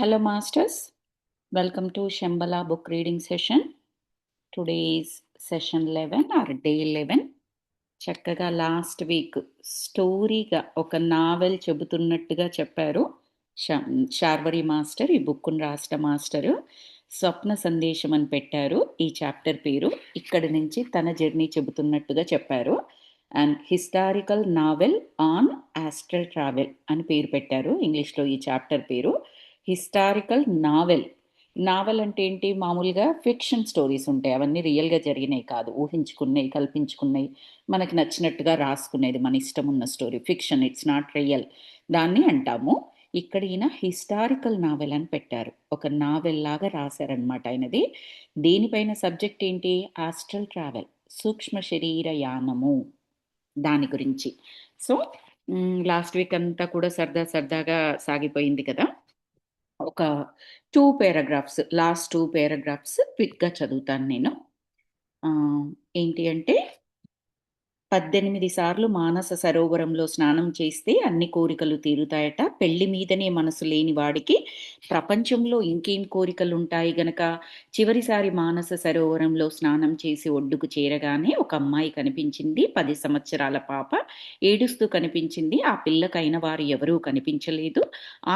Hello, Masters. Welcome to Shambhala book reading session. Today is session 11 or day 11. చక్కగా last week స్టోరీగా ఒక novel చెబుతున్నట్టుగా చెప్పారు Sharvari master. ఈ బుక్ను రాష్ట్ర మాస్టరు స్వప్న సందేశం అని పెట్టారు. ఈ చాప్టర్ పేరు ఇక్కడి నుంచి తన జర్నీ చెబుతున్నట్టుగా చెప్పారు. And historical novel on astral travel అని పేరు పెట్టారు. ఇంగ్లీష్లో ఈ చాప్టర్ పేరు హిస్టారికల్ నావెల్. నావెల్ అంటే ఏంటి? మామూలుగా ఫిక్షన్ స్టోరీస్ ఉంటాయి, అవన్నీ రియల్గా జరిగినాయి కాదు, ఊహించుకున్నాయి, కల్పించుకున్నాయి, మనకి నచ్చినట్టుగా రాసుకునేది, మన ఇష్టం ఉన్న story. Fiction, it's not real, దాన్ని అంటాము. ఇక్కడ ఈయన హిస్టారికల్ నావెల్ అని పెట్టారు. ఒక నావెల్ లాగా రాశారనమాట ఆయనది. దీనిపైన సబ్జెక్ట్ ఏంటి? ఆస్ట్రల్ ట్రావెల్, సూక్ష్మ శరీర యానము, దాని గురించి. సో లాస్ట్ వీక్ అంతా కూడా సరదాగా సాగిపోయింది కదా. ఒక 2 పారాగ్రాఫ్స్, లాస్ట్ 2 పారాగ్రాఫ్స్ క్విక్గా చదువుతాను నేను. ఏంటి అంటే, 18 సార్లు మానస సరోవరంలో స్నానం చేస్తే అన్ని కోరికలు తీరుతాయట. పెళ్లి మీదనే మనసు లేని వాడికి ప్రపంచంలో ఇంకేం కోరికలు ఉంటాయి గనక. చివరిసారి మానస సరోవరంలో స్నానం చేసి ఒడ్డుకు చేరగానే ఒక అమ్మాయి కనిపించింది. 10 సంవత్సరాల పాప ఏడుస్తూ కనిపించింది. ఆ పిల్లకైన వారు ఎవరూ కనిపించలేదు.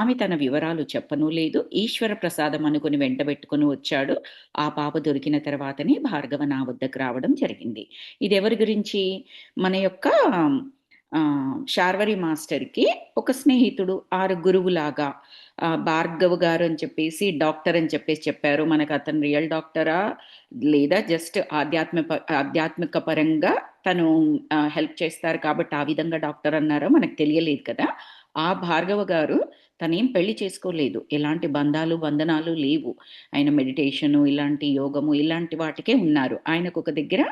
ఆమె తన వివరాలు చెప్పనూ లేదు. ఈశ్వర ప్రసాదం అనుకుని వెంటబెట్టుకుని వచ్చాడు. ఆ పాప దొరికిన తర్వాతనే భార్గవ నా వద్దకు రావడం జరిగింది. ఇది ఎవరి గురించి? మన యొక్క శార్వరి మాస్టర్కి ఒక స్నేహితుడు, ఆరు గురువులాగా, భార్గవ్ గారు అని చెప్పేసి డాక్టర్ అని చెప్పేసి చెప్పారు. మనకు అతను రియల్ డాక్టరా లేదా జస్ట్ ఆధ్యాత్మిక పరంగా తను హెల్ప్ చేస్తారు కాబట్టి ఆ విధంగా డాక్టర్ అన్నారో మనకు తెలియలేదు కదా. ఆ భార్గవ గారు తనేం పెళ్లి చేసుకోలేదు, ఎలాంటి బంధనాలు లేవు. ఆయన మెడిటేషను, ఇలాంటి యోగము, ఇలాంటి వాటికే ఉన్నారు. ఆయనకు ఒక దగ్గర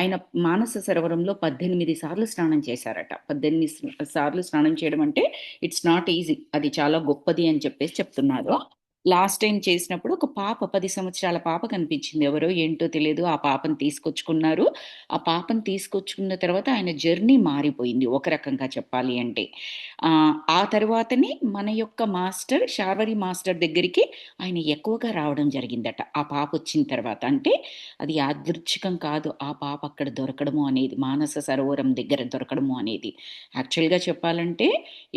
ఆయన మానస సరోవరంలో 18 సార్లు స్నానం చేశారట. 18 సార్లు స్నానం చేయడం అంటే ఇట్స్ నాట్ ఈజీ, అది చాలా గొప్పది అని చెప్పేసి చెప్తున్నారు. లాస్ట్ టైం చేసినప్పుడు ఒక పాప, 10 సంవత్సరాల పాప కనిపించింది. ఎవరో ఏంటో తెలియదు. ఆ పాపను తీసుకొచ్చుకున్నారు. ఆ పాపను తీసుకొచ్చుకున్న తర్వాత ఆయన జర్నీ మారిపోయింది ఒక రకంగా చెప్పాలి అంటే. ఆ తర్వాతనే మన యొక్క మాస్టర్, శార్వరి మాస్టర్ దగ్గరికి ఆయన ఎక్కువగా రావడం జరిగిందట ఆ పాప వచ్చిన తర్వాత. అంటే అది యాదృచ్ఛికం కాదు, ఆ పాప అక్కడ దొరకడము అనేది, మానస సరోవరం దగ్గర దొరకడము అనేది. యాక్చువల్గా చెప్పాలంటే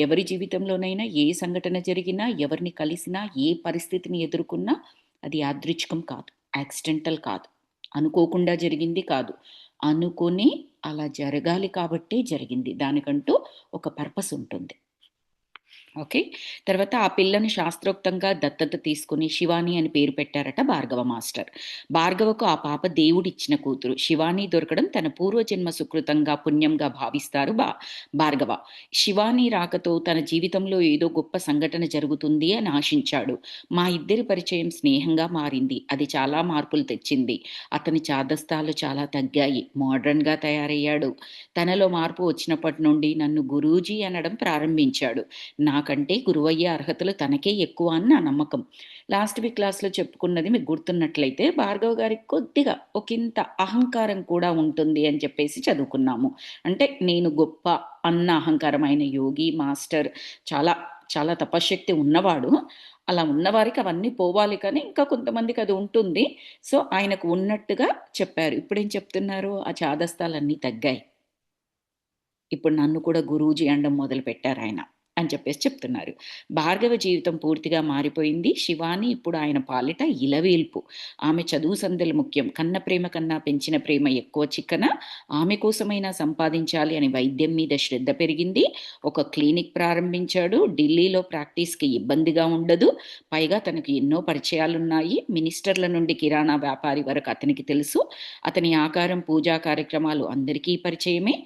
ఎవరి జీవితంలోనైనా ఏ సంఘటన జరిగినా, ఎవరిని కలిసినా, ఏ పరిస్థితిని ఎదుర్కొన్నా అది యాదృచ్ఛికం కాదు, యాక్సిడెంటల్ కాదు, అనుకోకుండా జరిగింది కాదు. అనుకొని అలా జరగాలి కాబట్టే జరిగింది. దానికంటూ ఒక పర్పస్ ఉంటుంది. ఓకే. తర్వాత ఆ పిల్లని శాస్త్రోక్తంగా దత్తత తీసుకుని శివాని అని పేరు పెట్టారట భార్గవ మాస్టర్. భార్గవకు ఆ పాప దేవుడిచ్చిన కూతురు. శివాని దొరకడం తన పూర్వజన్మ సుకృతంగా, పుణ్యంగా భావిస్తారు భార్గవ. శివాని రాకతో తన జీవితంలో ఏదో గొప్ప సంఘటన జరుగుతుంది అని ఆశించాడు. మా ఇద్దరి పరిచయం స్నేహంగా మారింది. అది చాలా మార్పులు తెచ్చింది. అతని చాదస్తాలు చాలా తగ్గాయి. మోడ్రన్గా తయారయ్యాడు. తనలో మార్పు వచ్చినప్పటి నుండి నన్ను గురూజీ అనడం ప్రారంభించాడు. నాకంటే గురువయ్యే అర్హతలు తనకే ఎక్కువ అని నా నమ్మకం. లాస్ట్ వీక్ క్లాస్లో చెప్పుకున్నది మీకు గుర్తున్నట్లయితే, భార్గవ్ గారికి కొద్దిగా ఒకంత అహంకారం కూడా ఉంటుంది అని చెప్పేసి చదువుకున్నాము. అంటే నేను గొప్ప అన్న అహంకారం. ఆయన యోగి మాస్టర్, చాలా చాలా తపశ్శక్తి ఉన్నవాడు. అలా ఉన్నవారికి అవన్నీ పోవాలి, కానీ ఇంకా కొంతమందికి అది ఉంటుంది. సో ఆయనకు ఉన్నట్టుగా చెప్పారు. ఇప్పుడేం చెప్తున్నారు? ఆ చాదస్తాలన్నీ తగ్గాయి, ఇప్పుడు నన్ను కూడా గురూజీ అనడం మొదలు పెట్టారు ఆయన అని చెప్పేసి చెప్తున్నారు. భార్గవ జీవితం పూర్తిగా మారిపోయింది. శివాని ఇప్పుడు ఆయన పాలిట ఇలవేల్పు. ఆమె చదువు సందలు ముఖ్యం, కన్న ప్రేమ కన్నా పెంచిన ప్రేమ ఎక్కువ చిక్కన. ఆమె కోసమైనా సంపాదించాలి అని వైద్యం మీద శ్రద్ధ పెరిగింది. ఒక క్లినిక్ ప్రారంభించాడు. ఢిల్లీలో ప్రాక్టీస్కి ఇబ్బందిగా ఉండదు. పైగా తనకు ఎన్నో పరిచయాలున్నాయి. మినిస్టర్ల నుండి కిరాణా వ్యాపారి వరకు అతనికి తెలుసు. అతని ఆకారం, పూజా కార్యక్రమాలు అందరికీ పరిచయమే.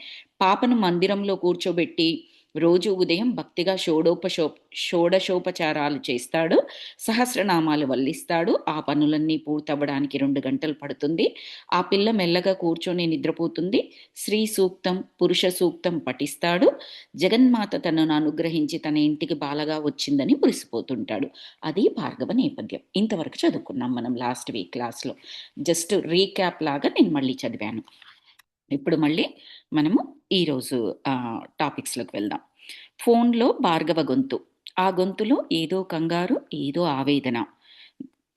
పాపను మందిరంలో కూర్చోబెట్టి రోజు ఉదయం భక్తిగా షోడశోపచారాలు చేస్తాడు. సహస్రనామాలు వల్లిస్తాడు. ఆ పనులన్నీ పూర్తవ్వడానికి 2 గంటలు పడుతుంది. ఆ పిల్ల మెల్లగా కూర్చొని నిద్రపోతుంది. స్త్రీ సూక్తం, పురుష సూక్తం పఠిస్తాడు. జగన్మాత తనను అనుగ్రహించి తన ఇంటికి బాలగా వచ్చిందని మురిసిపోతుంటాడు. అది భార్గవ నేపథ్యం. ఇంతవరకు చదువుకున్నాం మనం లాస్ట్ వీక్ క్లాస్లో. జస్ట్ రీక్యాప్ లాగా నేను మళ్ళీ చదివాను. ఇప్పుడు మళ్ళీ మనము ఈరోజు టాపిక్స్లోకి వెళ్దాం. ఫోన్లో భార్గవ గొంతు. ఆ గొంతులో ఏదో కంగారు, ఏదో ఆవేదన.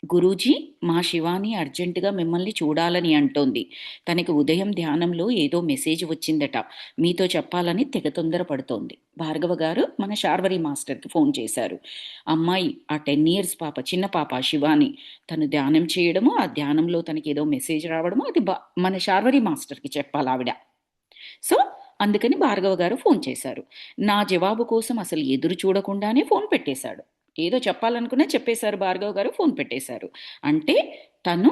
గురూజీ, మా శివాని అర్జెంటుగా మిమ్మల్ని చూడాలని అంటోంది. తనకి ఉదయం ధ్యానంలో ఏదో మెసేజ్ వచ్చిందట. మీతో చెప్పాలని తెగ తొందర పడుతోంది. భార్గవ గారు మన శార్వరి మాస్టర్‌కి ఫోన్ చేశారు. అమ్మాయి ఆ 10 ఇయర్స్ పాప, చిన్న పాప శివాని. తను ధ్యానం చేయడము, ఆ ధ్యానంలో తనకేదో మెసేజ్ రావడము, అది మన శార్వరి మాస్టర్‌కి చెప్పాలావిడ. సో, అందుకని భార్గవ గారు ఫోన్ చేశారు. నా జవాబు కోసం అసలు ఎదురు చూడకుండానే ఫోన్ పెట్టేశాడు. ఏదో చెప్పాలనుకున్నా చెప్పేశారు భార్గవ గారు, ఫోన్ పెట్టేశారు. అంటే తను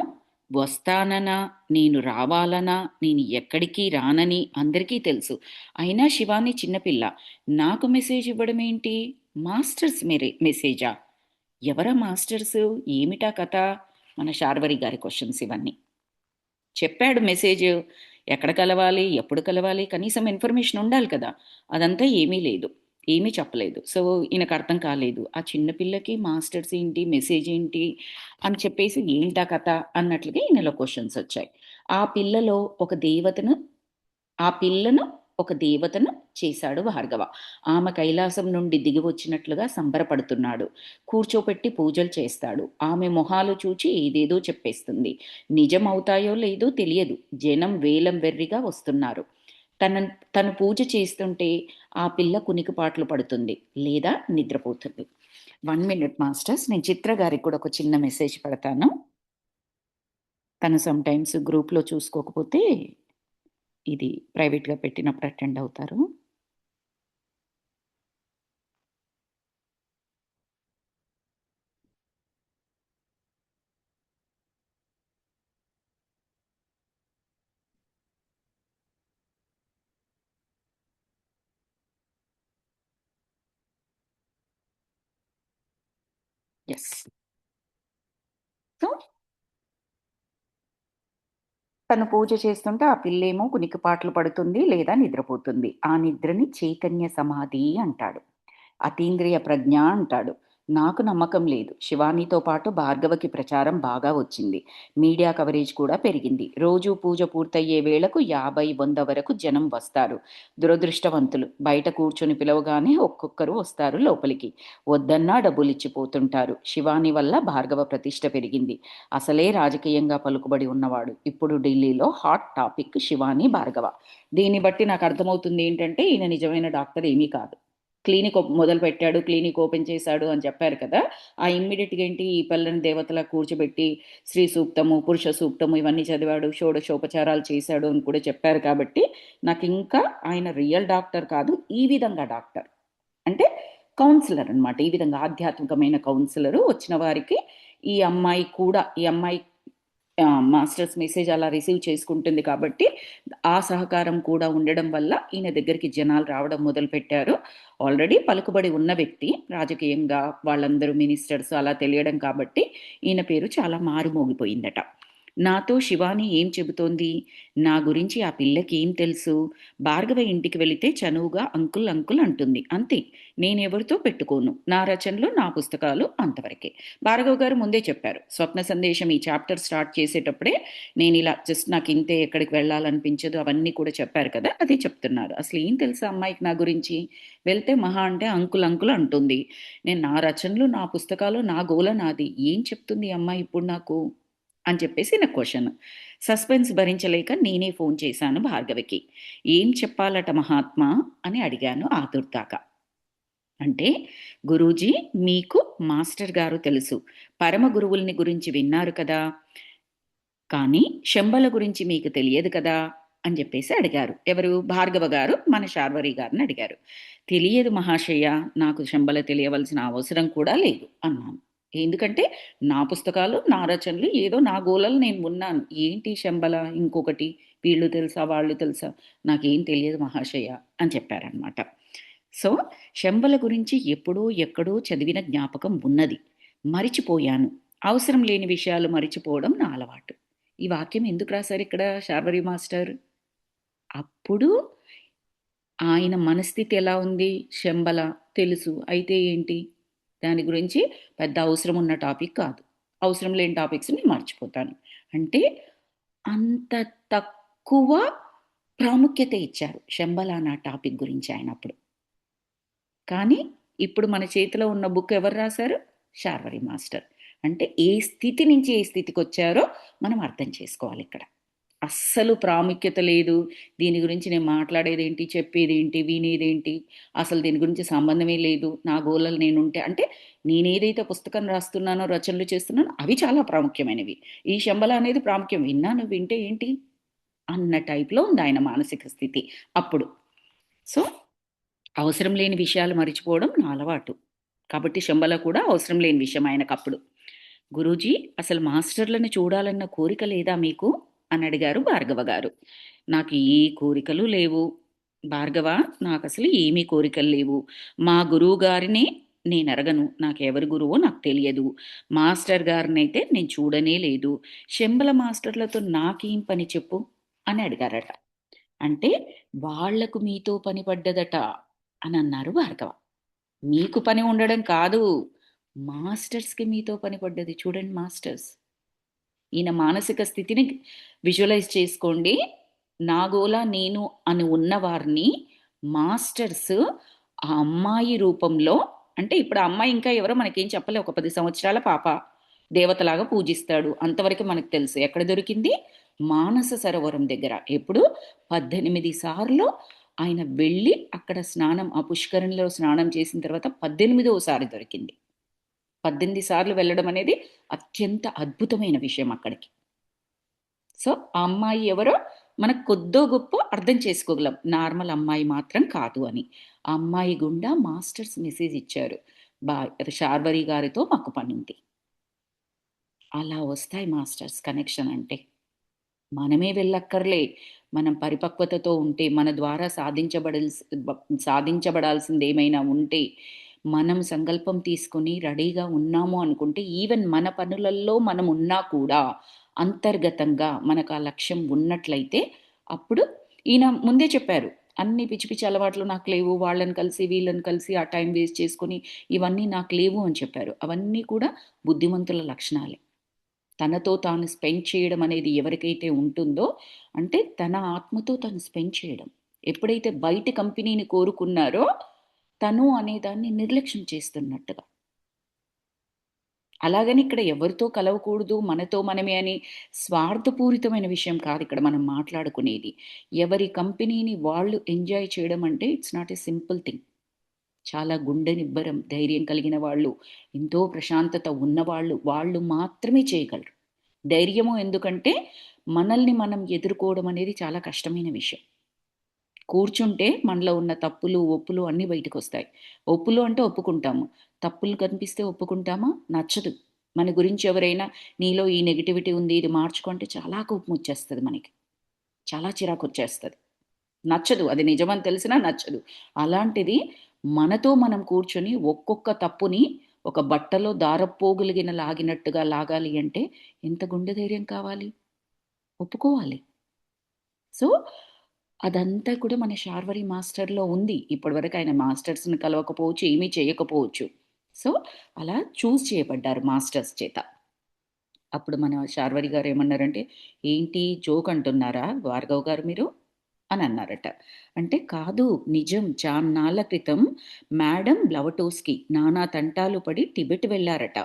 వస్తాననా, నేను రావాలనా, నేను ఎక్కడికి రానని అందరికీ తెలుసు. అయినా శివాని చిన్నపిల్ల. నాకు మెసేజ్ ఇవ్వడమేంటి? మాస్టర్స్ మెసేజా? ఎవరా మాస్టర్సు? ఏమిటా కథ? మన శార్వరి గారి క్వెషన్స్ ఇవన్నీ. చెప్పాడు మెసేజ్. ఎక్కడ కలవాలి? ఎప్పుడు కలవాలి? కనీసం ఇన్ఫర్మేషన్ ఉండాలి కదా! అదంతా ఏమీ లేదు. ఏమీ చెప్పలేదు. సో, ఈయనకు అర్థం కాలేదు. ఆ చిన్న పిల్లకి మాస్టర్స్ ఏంటి? మెసేజ్ ఏంటి? అని చెప్పేసి ఏంటా కథ? అన్నట్లుగా ఈయనలో క్వెషన్సొచ్చాయి. ఆ పిల్లలో ఒక దేవతను ఆ పిల్లను ఒక దేవతను చేశాడు భార్గవ. ఆమె కైలాసం నుండి దిగి వచ్చినట్లుగా సంబరపడుతున్నాడు. కూర్చోపెట్టి పూజలు చేస్తాడు. ఆమె మొహాలు చూచి ఏదేదో చెప్పేస్తుంది. నిజమవుతాయో లేదో తెలియదు. జనం వేలం వెర్రిగా వస్తున్నారు. తను పూజ చేస్తుంటే ఆ పిల్ల కునికిపాట్లు పడుతుంది. లేదా నిద్రపోతుంది. 1 మినిట్ మాస్టర్స్. నేను చిత్ర గారికి కూడా ఒక చిన్న మెసేజ్ పెడతాను. తను సమ్‌టైమ్స్ గ్రూప్‌లో చూసుకోకపోతే ఇది ప్రైవేట్‌గా పెట్టినప్పుడు అటెండ్ అవుతారు. యెస్. సో, తను పూజ చేస్తుంటే ఆ పిల్లేమో కునికిపాట్లు పడుతుంది లేదా నిద్రపోతుంది. ఆ నిద్రని చైతన్య సమాధి అంటాడు. అతీంద్రియ ప్రజ్ఞ అంటాడు. నాకు నమ్మకం లేదు. శివానీతో పాటు భార్గవకి ప్రచారం బాగా వచ్చింది. మీడియా కవరేజ్ కూడా పెరిగింది. రోజూ పూజ పూర్తయ్యే వేళకు 50, 100 వరకు జనం వస్తారు. దురదృష్టవంతులు. బయట కూర్చొని పిలవగానే ఒక్కొక్కరు వస్తారు లోపలికి. వద్దన్నా డబ్బులిచ్చిపోతుంటారు. శివాని వల్ల భార్గవ ప్రతిష్ఠ పెరిగింది. అసలే రాజకీయంగా పలుకుబడి ఉన్నవాడు. ఇప్పుడు ఢిల్లీలో హాట్ టాపిక్ శివాని, భార్గవ. దీన్ని బట్టి నాకు అర్థమవుతుంది ఏంటంటే ఈయన నిజమైన డాక్టర్ ఏమీ కాదు. క్లినిక్ మొదలుపెట్టాడు, క్లినిక్ ఓపెన్ చేశాడు అని చెప్పారు కదా! ఆ ఇమ్మీడియేట్‌గా ఏంటి ఈ పిల్లని దేవతలా కూర్చోబెట్టి స్త్రీ సూక్తము, పురుష సూక్తము ఇవన్నీ చదివాడు, షోడశోపచారాలు చేశాడు అని కూడా చెప్పారు కాబట్టి, నాకింకా ఆయన రియల్ డాక్టర్ కాదు. ఈ విధంగా డాక్టర్. అంటే కౌన్సిలర్ అనమాట. ఈ విధంగా ఆధ్యాత్మికమైన కౌన్సిలరు వచ్చిన వారికి ఈ అమ్మాయి మాస్టర్స్ మెసేజ్ అలా రిసీవ్ చేసుకుంటుంది కాబట్టి, ఆ సహకారం కూడా ఉండడం వల్ల ఈయన దగ్గరికి జనాలు రావడం మొదలుపెట్టారు. ఆల్రెడీ పలుకుబడి ఉన్న వ్యక్తి. రాజకీయంగా వాళ్ళందరూ మినిస్టర్స్ అలా తెలియడం కాబట్టి, ఈయన పేరు చాలా మారుమోగిపోయిందట. నాతో శివాని ఏం చెబుతోంది? నా గురించి ఆ పిల్లకేం తెలుసు? భార్గవ ఇంటికి వెళితే చనువుగా అంకుల్, అంకుల్ అంటుంది. అంతే. నేనెవరితో పెట్టుకోను. నా రచనలు, నా పుస్తకాలు అంతవరకే. భార్గవ్ గారు ముందే చెప్పారు. స్వప్న సందేశం ఈ చాప్టర్ స్టార్ట్ చేసేటప్పుడే నేనిలా జస్ట్ నాకింతే ఎక్కడికి వెళ్ళాలనిపించదు అవన్నీ కూడా చెప్పారు కదా! అదే చెప్తున్నారు. అసలేం తెలుసు ఆ అమ్మాయికి నా గురించి? వెళ్తే మహా అంటే అంకుల్, అంకుల్ అంటుంది. నేను నా రచనలు, నా పుస్తకాలు, నా గోల నాది. ఏం చెప్తుంది ఈ అమ్మాయి ఇప్పుడు నాకు? అని చెప్పేసి నా క్వెషన్. సస్పెన్స్ భరించలేక నేనే ఫోన్ చేశాను భార్గవికి. ఏం చెప్పాలట మహాత్మా అని అడిగాను ఆదుర్దాగా. అంటే గురూజీ మీకు మాస్టర్ గారు తెలుసు. పరమ గురువుల్ని గురించి విన్నారు కదా! కానీ శంబల గురించి మీకు తెలియదు కదా! అని జెప్పేసి అడిగారు. ఎవరు? భార్గవ గారు మన శార్వరి గారిని అడిగారు. తెలియదు మహాశయ. నాకు శంబల తెలియవలసిన అవసరం కూడా లేదు అన్నాను. ఎందుకంటే నా పుస్తకాలు, నా రచనలు ఏదో నా గోలలో నేను ఉన్నాను. ఏంటి శంబల ఇంకొకటి వీళ్ళు తెలుసా? వాళ్ళు తెలుసా? నాకేం తెలియదు మహాశయ అని చెప్పారనమాట. సో, శంబల గురించి ఎప్పుడో, ఎక్కడో చదివిన జ్ఞాపకం ఉన్నది. మరిచిపోయాను. అవసరం లేని విషయాలు మరిచిపోవడం నా అలవాటు. ఈ వాక్యం ఎందుకు రాశారిక్కడ శార్వరి మాస్టర్? అప్పుడు ఆయన మనస్థితి ఎలా ఉంది? శంబల తెలుసు. అయితే ఏంటి? దాని గురించి పెద్ద అవసరం ఉన్న టాపిక్ కాదు. అవసరం లేని టాపిక్స్ నేను మర్చిపోతాను. అంటే అంత తక్కువ ప్రాముఖ్యత ఇచ్చారు శంబల అన్న టాపిక్ గురించి ఆయనప్పుడు. కానీ ఇప్పుడు మన చేతిలో ఉన్న బుక్ ఎవరు రాశారు? శార్వరి మాస్టర్. అంటే ఏ స్థితి నుంచి ఏ స్థితికి వచ్చారో మనం అర్థం చేసుకోవాలి ఇక్కడ. అస్సలు ప్రాముఖ్యత లేదు. దీని గురించి నేను మాట్లాడేదేంటి, చెప్పేదేంటి, వినేదేంటి, అసలు దీని గురించి సంబంధమే లేదు. నా గోలలు నేనుంటే అంటే నేనేదైతే పుస్తకం రాస్తున్నానో, రచనలు చేస్తున్నానో అవి చాలా ప్రాముఖ్యమైనవి. ఈ శంబల అనేది ప్రాముఖ్యం. విన్నాను, వింటే ఏంటి అన్న టైప్‌లో ఉంది ఆయన మానసిక స్థితి అప్పుడు. సో, అవసరం లేని విషయాలు మరిచిపోవడం నా అలవాటు. కాబట్టి శంబల కూడా అవసరం లేని విషయం ఆయనకప్పుడు. గురూజీ, అసలు మాస్టర్‌లని చూడాలన్న కోరిక లేదా మీకు? అని అడిగారు భార్గవ గారు. నాకు ఏ కోరికలు లేవు. భార్గవ, నాకసలు ఏమీ కోరికలు లేవు. మా గురువు గారినే నేనెరగను. నాకెవరు గురువో నాకు తెలియదు. మాస్టర్ గారినైతే నేను చూడనే లేదు. శంబల మాస్టర్‌లతో నాకేం పని చెప్పు? అని అడిగారట. అంటే వాళ్లకు మీతో పని పడ్డదట అనన్నారు భార్గవ. మీకు పని ఉండడం కాదు. మాస్టర్స్‌కి మీతో పని పడ్డది. చూడండి మాస్టర్స్. ఈయన మానసిక స్థితిని విజువలైజ్ చేసుకోండి. నా గోల నేను అని ఉన్నవారిని మాస్టర్స్ ఆ అమ్మాయి రూపంలో అంటే ఇప్పుడు ఆ అమ్మాయి ఇంకా ఎవరో మనకేం చెప్పలే. ఒక 10 సంవత్సరాల పాప. దేవతలాగా పూజిస్తాడు. అంతవరకు మనకు తెలుసు. ఎక్కడ దొరికింది? మానస సరోవరం దగ్గర. ఎప్పుడు? 18 సార్లు ఆయన వెళ్ళి అక్కడ స్నానం ఆ పుష్కరిణిలో స్నానం చేసిన తర్వాత 18వ సారి దొరికింది. 18 సార్లు వెళ్ళడం అనేది అత్యంత అద్భుతమైన విషయం అక్కడికి. సో, ఆ అమ్మాయి ఎవరో మనకు కొద్దో గొప్పో అర్థం చేసుకోగలం. నార్మల్ అమ్మాయి మాత్రం కాదు అని. ఆ అమ్మాయి గుండా మాస్టర్స్ మెసేజ్ ఇచ్చారు. శార్వరి గారితో మాకు పనుంది. అలా వస్తాయి మాస్టర్స్ కనెక్షన్ అంటే. మనమే వెళ్ళక్కర్లే. మనం పరిపక్వతతో ఉంటే, మన ద్వారా సాధించబడాల్సిందేమైనా ఉంటే, మనం సంకల్పం తీసుకొని రెడీగా ఉన్నాము అనుకుంటే, ఈవెన్ మన పనులల్లో మనం ఉన్నా కూడా, అంతర్గతంగా మనకు ఆ లక్ష్యం ఉన్నట్లయితే, అప్పుడు ఈయన ముందే చెప్పారు. అన్ని పిచ్చి పిచ్చి అలవాట్లు నాకు లేవు. వాళ్ళని కలిసి, వీళ్ళని కలిసి ఆ టైం వేస్ట్ చేసుకొని, ఇవన్నీ నాకు లేవు అని చెప్పారు. అవన్నీ కూడా బుద్ధిమంతుల లక్షణాలే. తనతో తాను స్పెండ్ చేయడం అనేది ఎవరికైతే ఉంటుందో, అంటే తన ఆత్మతో తను స్పెండ్ చేయడం. ఎప్పుడైతే బయటి కంపెనీని కోరుకున్నారో, తను అనేదాన్ని నిర్లక్ష్యం చేస్తున్నట్టుగా. అలాగని ఇక్కడ ఎవరితో కలవకూడదు, మనతో మనమే అని స్వార్థపూరితమైన విషయం కాదు ఇక్కడ మనం మాట్లాడుకునేది. ఎవరి కంపెనీని వాళ్ళు ఎంజాయ్ చేయడం అంటే it's not a simple thing. చాలా గుండె నిబ్బరం, ధైర్యం కలిగిన వాళ్ళు, ఎంతో ప్రశాంతత ఉన్నవాళ్ళు, వాళ్ళు మాత్రమే చేయగలరు. ధైర్యము ఎందుకంటే, మనల్ని మనం ఎదుర్కోవడం అనేది చాలా కష్టమైన విషయం. కూర్చుంటే మనలో ఉన్న తప్పులు, ఒప్పులు అన్నీ బయటకొస్తాయి. ఒప్పులు అంటే ఒప్పుకుంటాము. తప్పులు కనిపిస్తే ఒప్పుకుంటామా? నచ్చదు. మన గురించి ఎవరైనా నీలో ఈ నెగటివిటీ ఉంది, ఇది మార్చుకో అంటే చాలా కోపమొచ్చేస్తది మనకి. చాలా చిరాకొచ్చేస్తది. నచ్చదు. అది నిజమని తెలిసినా నచ్చదు. అలాంటిది మనతో మనం కూర్చొని ఒక్కొక్క తప్పుని ఒక బట్టలో దారపోగులిగిన లాగినట్టుగా లాగాలి అంటే ఎంత గుండె ధైర్యం కావాలి? ఒప్పుకోవాలి. సో, అదంతా కూడా మన శార్వరి మాస్టర్‌లో ఉంది. ఇప్పటివరకు ఆయన మాస్టర్స్‌ని కలవకపోవచ్చు, ఏమీ చేయకపోవచ్చు. సో, అలా చేయబడ్డారు మాస్టర్స్ చేత. అప్పుడు మన శార్వరి గారేమన్నారంటే, "ఏంటి జోక్ అంటున్నారా భార్గవ్ గారు మీరు?" అని అన్నారట. అంటే కాదు నిజం. చాన్నాళ్ల క్రితం మేడమ్ బ్లవటోస్కి నానా తంటాలు పడి టిబెట్ వెళ్లారట.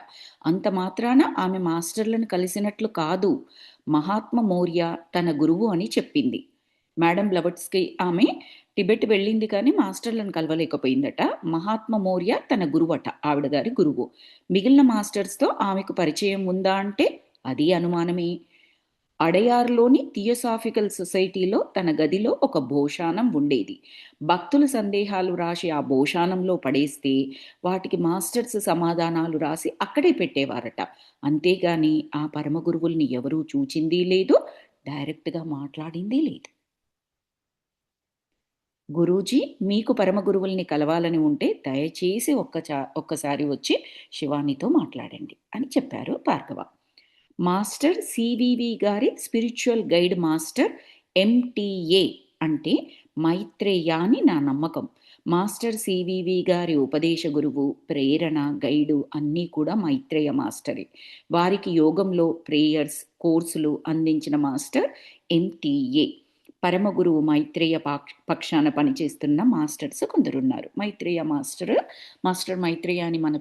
అంత మాత్రాన ఆమె మాస్టర్లను కలిసినట్లు కాదు. మహాత్మ మౌర్య తన గురువు అని చెప్పింది. మేడమ్ బ్లవట్స్కి ఆమె టిబెట్ వెళ్ళింది కానీ మాస్టర్లను కలవలేకపోయిందట. మహాత్మ మౌర్య తన గురువట, ఆవిడ గారి గురువు. మిగిలిన మాస్టర్స్తో ఆమెకు పరిచయం ఉందా అంటే అది అనుమానమే. అడయార్‌లోని థియోసాఫికల్ సొసైటీలో తన గదిలో ఒక భోషాణం ఉండేది. భక్తుల సందేహాలు రాసి ఆ భోషాణంలో పడేస్తే, వాటికి మాస్టర్స్ సమాధానాలు రాసి అక్కడే పెట్టేవారట. అంతేగాని ఆ పరమ గురువుల్ని ఎవరూ చూచిందీ లేదు, డైరెక్ట్‌గా మాట్లాడిందీ లేదు. గురూజీ, మీకు పరమ గురువుల్ని కలవాలని ఉంటే దయచేసి ఒక్కసారి వచ్చి శివానితో మాట్లాడండి అని చెప్పారు భార్గవ. మాస్టర్ సివివి గారి స్పిరిచువల్ గైడ్ మాస్టర్ ఎంటీఏ అంటే మైత్రేయ అని నా నమ్మకం. మాస్టర్ సివివి గారి ఉపదేశ గురువు, ప్రేరణ, గైడు అన్నీ కూడా మైత్రేయ మాస్టరే. వారికి యోగంలో ప్రేయర్స్ కోర్సులు అందించిన మాస్టర్ ఎంటీఏ. పరమ గురువు మైత్రేయ పక్షాన పనిచేస్తున్న మాస్టర్స్ కొందరున్నారు. మాస్టర్ మైత్రేయ అని మన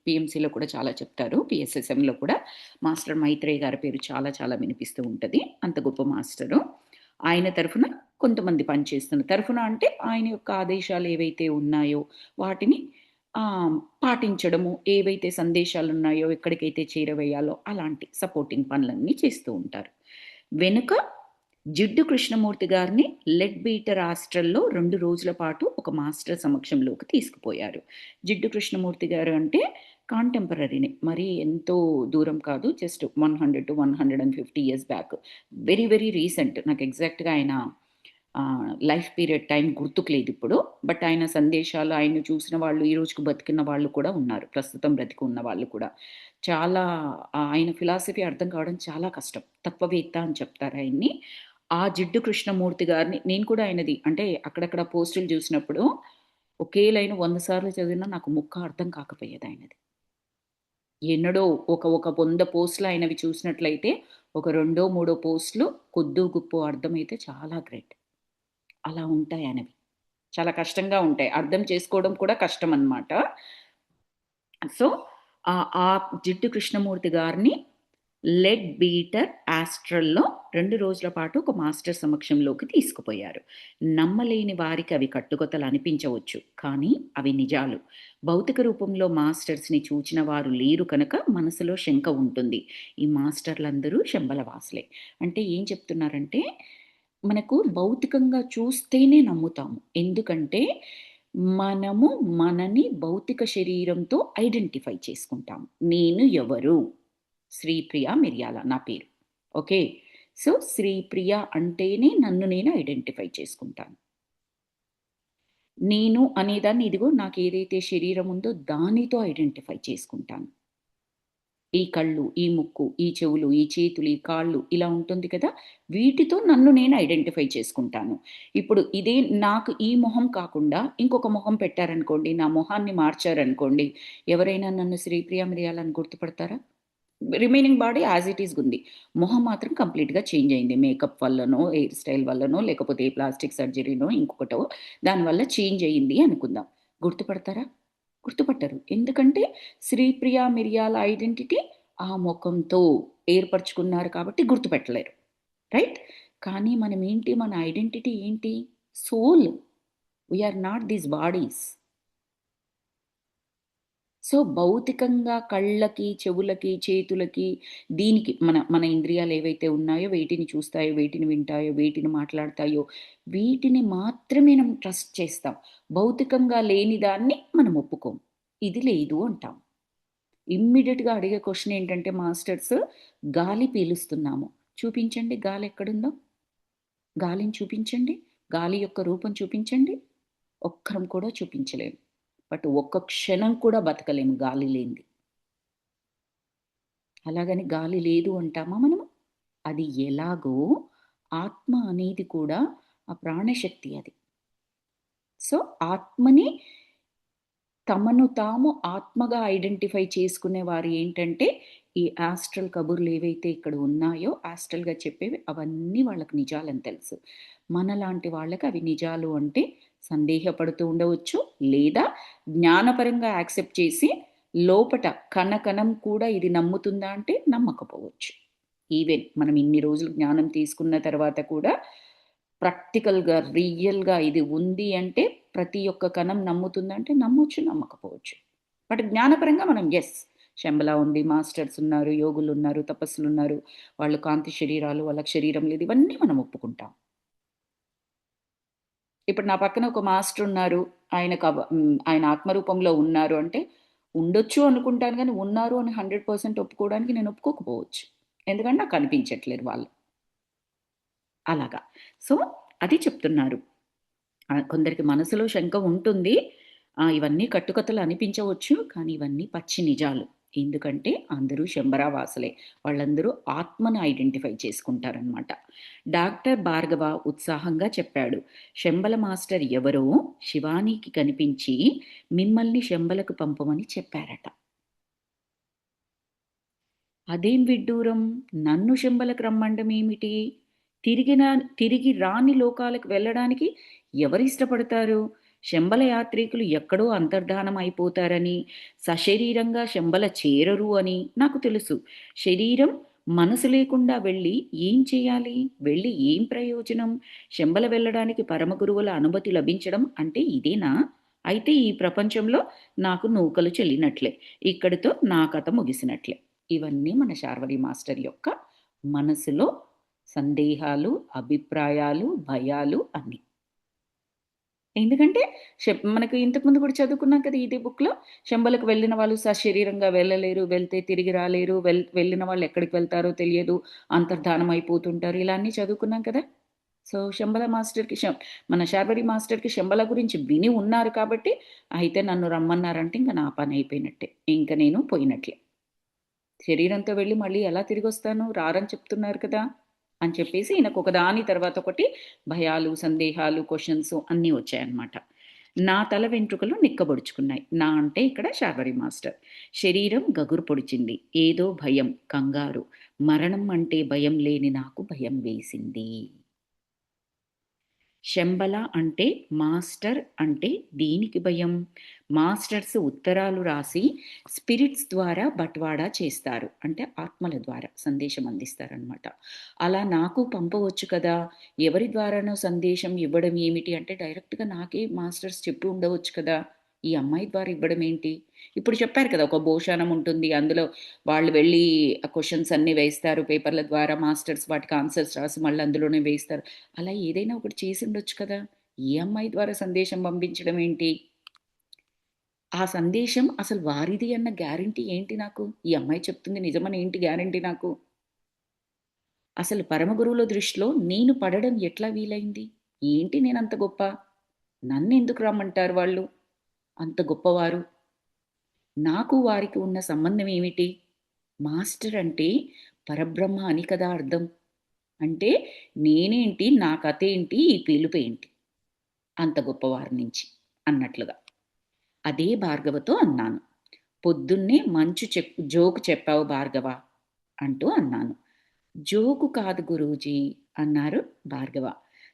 పిఎంసిలో కూడా చాలా చెప్తారు. పిఎస్ఎస్ఎంలో కూడా మాస్టర్ మైత్రేయ గారి పేరు చాలా చాలా వినిపిస్తూ ఉంటది. అంత గొప్ప మాస్టరు. ఆయన తరఫున కొంతమంది పనిచేస్తున్న తరఫున అంటే ఆయన యొక్క ఆదేశాలు ఏవైతే ఉన్నాయో వాటిని పాటించడము, ఏవైతే సందేశాలున్నాయో ఎక్కడికైతే చేరవేయాలో అలాంటి సపోర్టింగ్ పనులన్నీ చేస్తూ ఉంటారు. వెనుక జిడ్డు కృష్ణమూర్తి గారిని లెడ్ బీటర్ హాస్టల్లో 2 రోజుల పాటు ఒక మాస్టర్ సమక్షంలోకి తీసుకుపోయారు. జిడ్డు కృష్ణమూర్తి గారు అంటే కాంటెంపరరీనే. మరీ ఎంతో దూరం కాదు. Just 100-150 years back. Very, very recent. నాకు ఎగ్జాక్ట్‌గా ఆయన లైఫ్ పీరియడ్ టైం గుర్తుకు లేదిప్పుడు. బట్ ఆయన సందేశాలు, ఆయన్ని చూసిన వాళ్ళు, ఈ రోజుకి బతికున్న వాళ్ళు కూడా ఉన్నారు. ప్రస్తుతం బ్రతికి ఉన్న వాళ్ళు కూడా. చాలా ఆయన ఫిలాసఫీ అర్థం కావడం చాలా కష్టం. తత్వవేత్త అని చెప్తారు ఆయన్ని. ఆ జిడ్డు కృష్ణమూర్తి గారిని నేను కూడా ఆయనది అంటే అక్కడక్కడ పోస్టులు చూసినప్పుడు ఒకే లైన్ 100 సార్లు చదివినా నాకు ముక్క అర్థం కాకపోయేది ఆయనది. ఎన్నడో ఒక 100 పోస్టులు ఆయనవి చూసినట్లయితే ఒక రెండో, మూడో పోస్టులు కొద్దో గొప్పో అర్థమైతే చాలా గ్రేట్. అలా ఉంటాయి ఆయనవి. చాలా కష్టంగా ఉంటాయి. అర్థం చేసుకోవడం కూడా కష్టమనమాట. సో, ఆ జిడ్డు కృష్ణమూర్తి గారిని లెడ్ బీటర్ ఆస్ట్రల్‌లో 2 రోజుల పాటు ఒక మాస్టర్ సమక్షంలోకి తీసుకుపోయారు. నమ్మలేని వారికి అవి కట్టుకథలు అనిపించవచ్చు. కానీ అవి నిజాలు. భౌతిక రూపంలో మాస్టర్స్‌ని చూచిన వారు లేరు కనుక మనసులో శంక ఉంటుంది. ఈ మాస్టర్‌లందరూ శంబలవాసులే. అంటే ఏం చెప్తున్నారంటే, మనకు భౌతికంగా చూస్తేనే నమ్ముతాము. ఎందుకంటే, మనము మనని భౌతిక శరీరంతో ఐడెంటిఫై చేసుకుంటాము. నేను ఎవరు? శ్రీప్రియ మిర్యాల నా పేరు. ఓకే. సో, శ్రీప్రియ అంటేనే నన్ను నేను ఐడెంటిఫై చేసుకుంటాను. నేను అనేదాన్ని ఇదిగో నాకేదైతే శరీరం ఉందో దానితో ఐడెంటిఫై చేసుకుంటాను. ఈ కళ్ళు, ఈ ముక్కు, ఈ చెవులు, ఈ చేతులు, ఈ కాళ్ళు ఇలా ఉంటుంది కదా! వీటితో నన్ను నేను ఐడెంటిఫై చేసుకుంటాను. ఇప్పుడు ఇదే నాకు ఈ మొహం కాకుండా ఇంకొక మొహం పెట్టారనుకోండి, నా మొహాన్ని మార్చారనుకోండి, ఎవరైనా నన్ను శ్రీప్రియ మిరియాల అని గుర్తుపడతారా? Remaining body as it is ఉంది. మొహం మాత్రం కంప్లీట్‌గా చేంజ్ అయింది. మేకప్ వల్లనో, హెయిర్ స్టైల్ వల్లనో, లేకపోతే ప్లాస్టిక్ సర్జరీనో, ఇంకొకటో దానివల్ల చేంజ్ అయింది అనుకుందాం. గుర్తుపడతారా? గుర్తుపట్టరు. ఎందుకంటే శ్రీప్రియ మిరియాల ఐడెంటిటీ ఆ మొఖంతో ఏర్పరచుకున్నారు కాబట్టి గుర్తుపెట్టలేరు. రైట్? కానీ మనమేంటి మన ఐడెంటిటీ ఏంటి? Soul. We are not these bodies. So, భౌతికంగా కళ్ళకి, చెవులకి, చేతులకి దీనికి మన మన ఇంద్రియాలేవైతే ఉన్నాయో వేటిని చూస్తాయో, వేటిని వింటాయో, వేటిని మాట్లాడతాయో వీటిని మాత్రమే మనం ట్రస్ట్ చేస్తాం. భౌతికంగా లేని దాన్ని మనం ఒప్పుకోం. ఇది లేదు అంటాం. ఇమ్మీడియేట్‌గా అడిగే క్వెషన్ ఏంటంటే మాస్టర్స్ గాలి పీలుస్తున్నాము. చూపించండి గాలెక్కడుందో? గాలిని చూపించండి. గాలి యొక్క రూపం చూపించండి. ఒక్కరం కూడా చూపించలేము. బట్ ఒక్క క్షణం కూడా బతకలేము గాలి లేనిది. అలాగని గాలి లేదు అంటామా మనము? అది ఎలాగో ఆత్మ అనేది కూడా ఆ ప్రాణశక్తి అది. సో, ఆత్మని తమను తాము ఆత్మగా ఐడెంటిఫై చేసుకునే వారు ఏంటంటే, ఈ ఆస్ట్రల్ కబుర్లు ఏవైతే ఇక్కడ ఉన్నాయో, ఆస్ట్రల్‌గా చెప్పేవి అవన్నీ వాళ్ళకి నిజాలని తెలుసు. మనలాంటి వాళ్ళకి అవి నిజాలు అంటే సందేహపడుతూ ఉండవచ్చు. లేదా జ్ఞానపరంగా యాక్సెప్ట్ చేసి లోపట కణకణం కూడా ఇది నమ్ముతుందా అంటే నమ్మకపోవచ్చు. ఈవెన్ మనం ఇన్ని రోజులు జ్ఞానం తీసుకున్న తర్వాత కూడా ప్రాక్టికల్‌గా, రియల్‌గా ఇది ఉంది అంటే ప్రతి ఒక్క కణం నమ్ముతుందంటే నమ్మొచ్చు, నమ్మకపోవచ్చు. బట్ జ్ఞానపరంగా మనం యెస్. శంబల ఉంది, మాస్టర్స్ ఉన్నారు, యోగులున్నారు, తపస్సులున్నారు. వాళ్ళు కాంతి శరీరాలు, వాళ్ళకి శరీరం లేదు. ఇవన్నీ మనం ఒప్పుకుంటాం. ఇప్పుడు నా పక్కన ఒక మాస్టర్ ఉన్నారు. ఆయన ఆత్మరూపంలో ఉన్నారు అంటే ఉండొచ్చు అనుకుంటాను గానీ, ఉన్నారు అని 100% ఒప్పుకోవడానికి నేను ఒప్పుకోకపోవచ్చు. ఎందుకంటే నాకు కనిపించట్లేరు వాళ్ళు. అలాగా. సో, అది చెప్తున్నారు. కొందరికి మనసులో శంక ఉంటుంది. ఇవన్నీ కట్టుకథలు అనిపించవచ్చు. కానీ ఇవన్నీ పచ్చి నిజాలు. ఎందుకంటే అందరూ శంబరావాసులే. వాళ్ళందరూ ఆత్మను ఐడెంటిఫై చేసుకుంటారనమాట. డాక్టర్ భార్గవ ఉత్సాహంగా చెప్పాడు. శంబల మాస్టర్ ఎవరో శివానీకి కనిపించి మిమ్మల్ని శంబలకు పంపమని చెప్పారట. అదేం విడ్డూరం! నన్ను శంబలకు రమ్మండమేమిటి? తిరిగిన తిరిగి రాని లోకాలకు వెళ్ళడానికి ఎవరు ఇష్టపడతారు? శంబల యాత్రికులు ఎక్కడో అంతర్ధానం అయిపోతారని, సశరీరంగా శంబల చేరరు అని నాకు తెలుసు. శరీరం, మనసు లేకుండా వెళ్ళి ఏం చేయాలి? వెళ్ళి ఏం ప్రయోజనం? శంబల వెళ్ళడానికి పరమ గురువుల అనుమతి లభించడం అంటే ఇదేనా? అయితే ఈ ప్రపంచంలో నాకు నూకలు చెల్లినట్లే. ఇక్కడితో నా కథ ముగిసినట్లే. ఇవన్నీ మన శార్వరి మాస్టర్ యొక్క మనసులో సందేహాలు, అభిప్రాయాలు, భయాలు అన్నీ. ఎందుకంటే మనకు ఇంతకుముందు కూడా చదువుకున్నాం కదా! ఇదే బుక్‌లో శంబలకు వెళ్ళిన వాళ్ళు సశరీరంగా వెళ్ళలేరు. వెళ్తే తిరిగి రాలేరు. వెళ్ళిన వాళ్ళు ఎక్కడికి వెళ్తారో తెలియదు. అంతర్ధానం అయిపోతుంటారు. ఇలా అన్నీ చదువుకున్నాం కదా! సో, శంబల మాస్టర్‌కి మన శార్వరి మాస్టర్‌కి శంబల గురించి విని ఉన్నారు కాబట్టి, అయితే నన్ను రమ్మన్నారంటే ఇంక నా పని అయిపోయినట్టే. ఇంక నేను పోయినట్లే. శరీరంతో వెళ్ళి మళ్ళీ ఎలా తిరిగొస్తాను? రారని చెప్తున్నారు కదా! అని చెప్పేసి ఈయనకు ఒకదాని తర్వాత ఒకటి భయాలు, సందేహాలు, క్వెషన్స్ అన్నీ వచ్చాయన్నమాట. నా తల వెంట్రుకలు నిక్కబొడుచుకున్నాయి. నా అంటే ఇక్కడ శార్వరి మాస్టర్. శరీరం గగురు పొడిచింది. ఏదో భయం, కంగారు. మరణం అంటే భయం లేని నాకు భయం వేసింది. శంబల అంటే మాస్టర్ అంటే దేనికి భయం? మాస్టర్స్ ఉత్తరాలు రాసి స్పిరిట్స్ ద్వారా బట్వాడా చేస్తారు. అంటే ఆత్మల ద్వారా సందేశం అందిస్తారనమాట. అలా నాకు పంపవచ్చు కదా! ఎవరి ద్వారానో సందేశం ఇవ్వడం ఏమిటి అంటే డైరెక్ట్‌గా నాకే మాస్టర్స్ చెప్పి ఉండవచ్చు కదా! ఈ అమ్మాయి ద్వారా ఇవ్వడం ఏంటి? ఇప్పుడు చెప్పారు కదా! ఒక భోషాణం ఉంటుంది. అందులో వాళ్ళు వెళ్ళి ఆ క్వెషన్స్ అన్నీ వేస్తారు పేపర్‌ల ద్వారా. మాస్టర్స్ వాటికి ఆన్సర్స్ రాసి మళ్ళీ అందులోనే వేస్తారు. అలా ఏదైనా ఒకటి చేసుండొచ్చు కదా! ఈ అమ్మాయి ద్వారా సందేశం పంపించడం ఏంటి? ఆ సందేశం అసలు వారిది అన్న గ్యారంటీ ఏంటి నాకు? ఈ అమ్మాయి చెప్తుంది నిజమని ఏంటి గ్యారంటీ నాకు? అసలు పరమ గురువుల దృష్టిలో నేను పడడం ఎట్లా వీలైంది? ఏంటి నేనంత గొప్ప? నన్నెందుకు రమ్మంటారు వాళ్ళు? అంత గొప్పవారు. నాకు వారికి ఉన్న సంబంధం ఏమిటి? మాస్టర్ అంటే పరబ్రహ్మ అని కదా అర్థం. అంటే నేనేంటి? నా కథేంటి? ఈ పిలుపేంటి? అంత గొప్పవారి నుంచి అన్నట్లుగా. అదే భార్గవతో అన్నాను. పొద్దున్నే జోక్ చెప్పావు భార్గవ అంటూ అన్నాను. జోకు కాదు గురూజీ అన్నారు భార్గవ.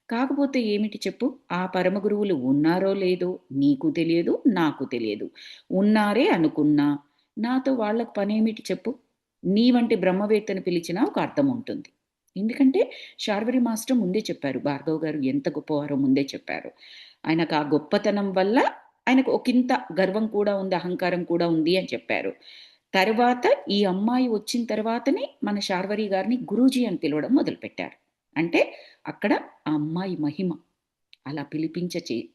కాకపోతే ఏమిటి చెప్పు? ఆ పరమ గురువులు ఉన్నారో లేదో నీకు తెలియదు, నాకు తెలియదు. ఉన్నారే అనుకున్నా నాతో వాళ్ళకి పనేమిటి చెప్పు? నీ వంటి బ్రహ్మవేత్తని పిలిచినా ఒక అర్థం ఉంటుంది. ఎందుకంటే శార్వరి మాస్టర్ ముందే చెప్పారు. భార్గవ్ గారు ఎంత గొప్పవారో ముందే చెప్పారు. ఆయనకు ఆ గొప్పతనం వల్ల ఆయనకు ఒకింత గర్వం కూడా ఉంది, అహంకారం కూడా ఉంది అని చెప్పారు. తర్వాత ఈ అమ్మాయి వచ్చిన తర్వాతనే మన శార్వరి గారిని గురూజీ అని పిలవడం మొదలుపెట్టారు. అంటే అక్కడ ఆ అమ్మాయి మహిమ అలా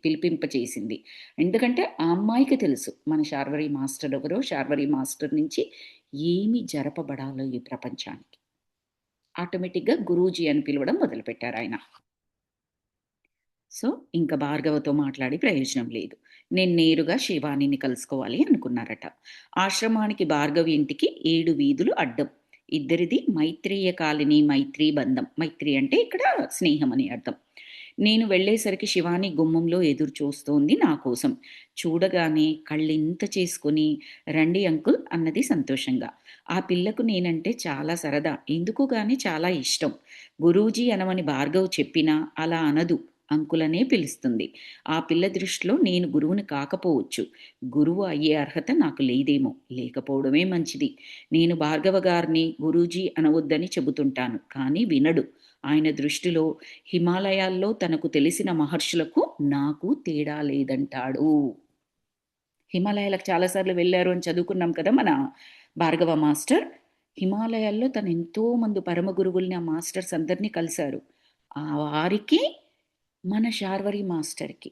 పిలిపింప చేసింది. ఎందుకంటే ఆ అమ్మాయికి తెలుసు మన శార్వరి మాస్టర్ ఎవరో, శార్వరి మాస్టర్ నుంచి ఏమి జరపబడాలో ఈ ప్రపంచానికి. ఆటోమేటిక్‌గా గురూజీ అని పిలవడం మొదలుపెట్టారాయన. సో, ఇంక భార్గవతో మాట్లాడి ప్రయోజనం లేదు. నేను నేరుగా శివానిని కలుసుకోవాలి అనుకున్నారట. ఆశ్రమానికి భార్గవి ఇంటికి 7 వీధులు అడ్డం. ఇద్దరిది మైత్రేయ కాలనీ మైత్రీ బంధం. మైత్రి అంటే ఇక్కడ స్నేహం అని అర్థం. నేను వెళ్ళేసరికి శివాని గుమ్మంలో ఎదురు చూస్తోంది నా కోసం. చూడగానే కళ్ళింత చేసుకొని, రండి అంకుల్ అన్నది సంతోషంగా. ఆ పిల్లకు నేనంటే చాలా సరదా. ఎందుకో గాని చాలా ఇష్టం. గురూజీ అనమని భార్గవ్ చెప్పినా అలా అనదు. అంకులనే పిలుస్తుంది. ఆ పిల్ల దృష్టిలో నేను గురువుని కాకపోవచ్చు. గురువు అయ్యే అర్హత నాకు లేదేమో. లేకపోవడమే మంచిది. నేను భార్గవ గారిని గురూజీ అనవద్దని చెబుతుంటాను. కానీ వినడు. ఆయన దృష్టిలో హిమాలయాల్లో తనకు తెలిసిన మహర్షులకు నాకు తేడా లేదంటాడు. హిమాలయాలకు చాలా సార్లు వెళ్లారు అని చదువుకున్నాం కదా! మన భార్గవ మాస్టర్. హిమాలయాల్లో తను ఎంతో మంది పరమ గురువుల్ని, ఆ మాస్టర్స్ అందరిని కలిసారు. ఆ వారికి మన శార్వరి మాస్టర్‌కి,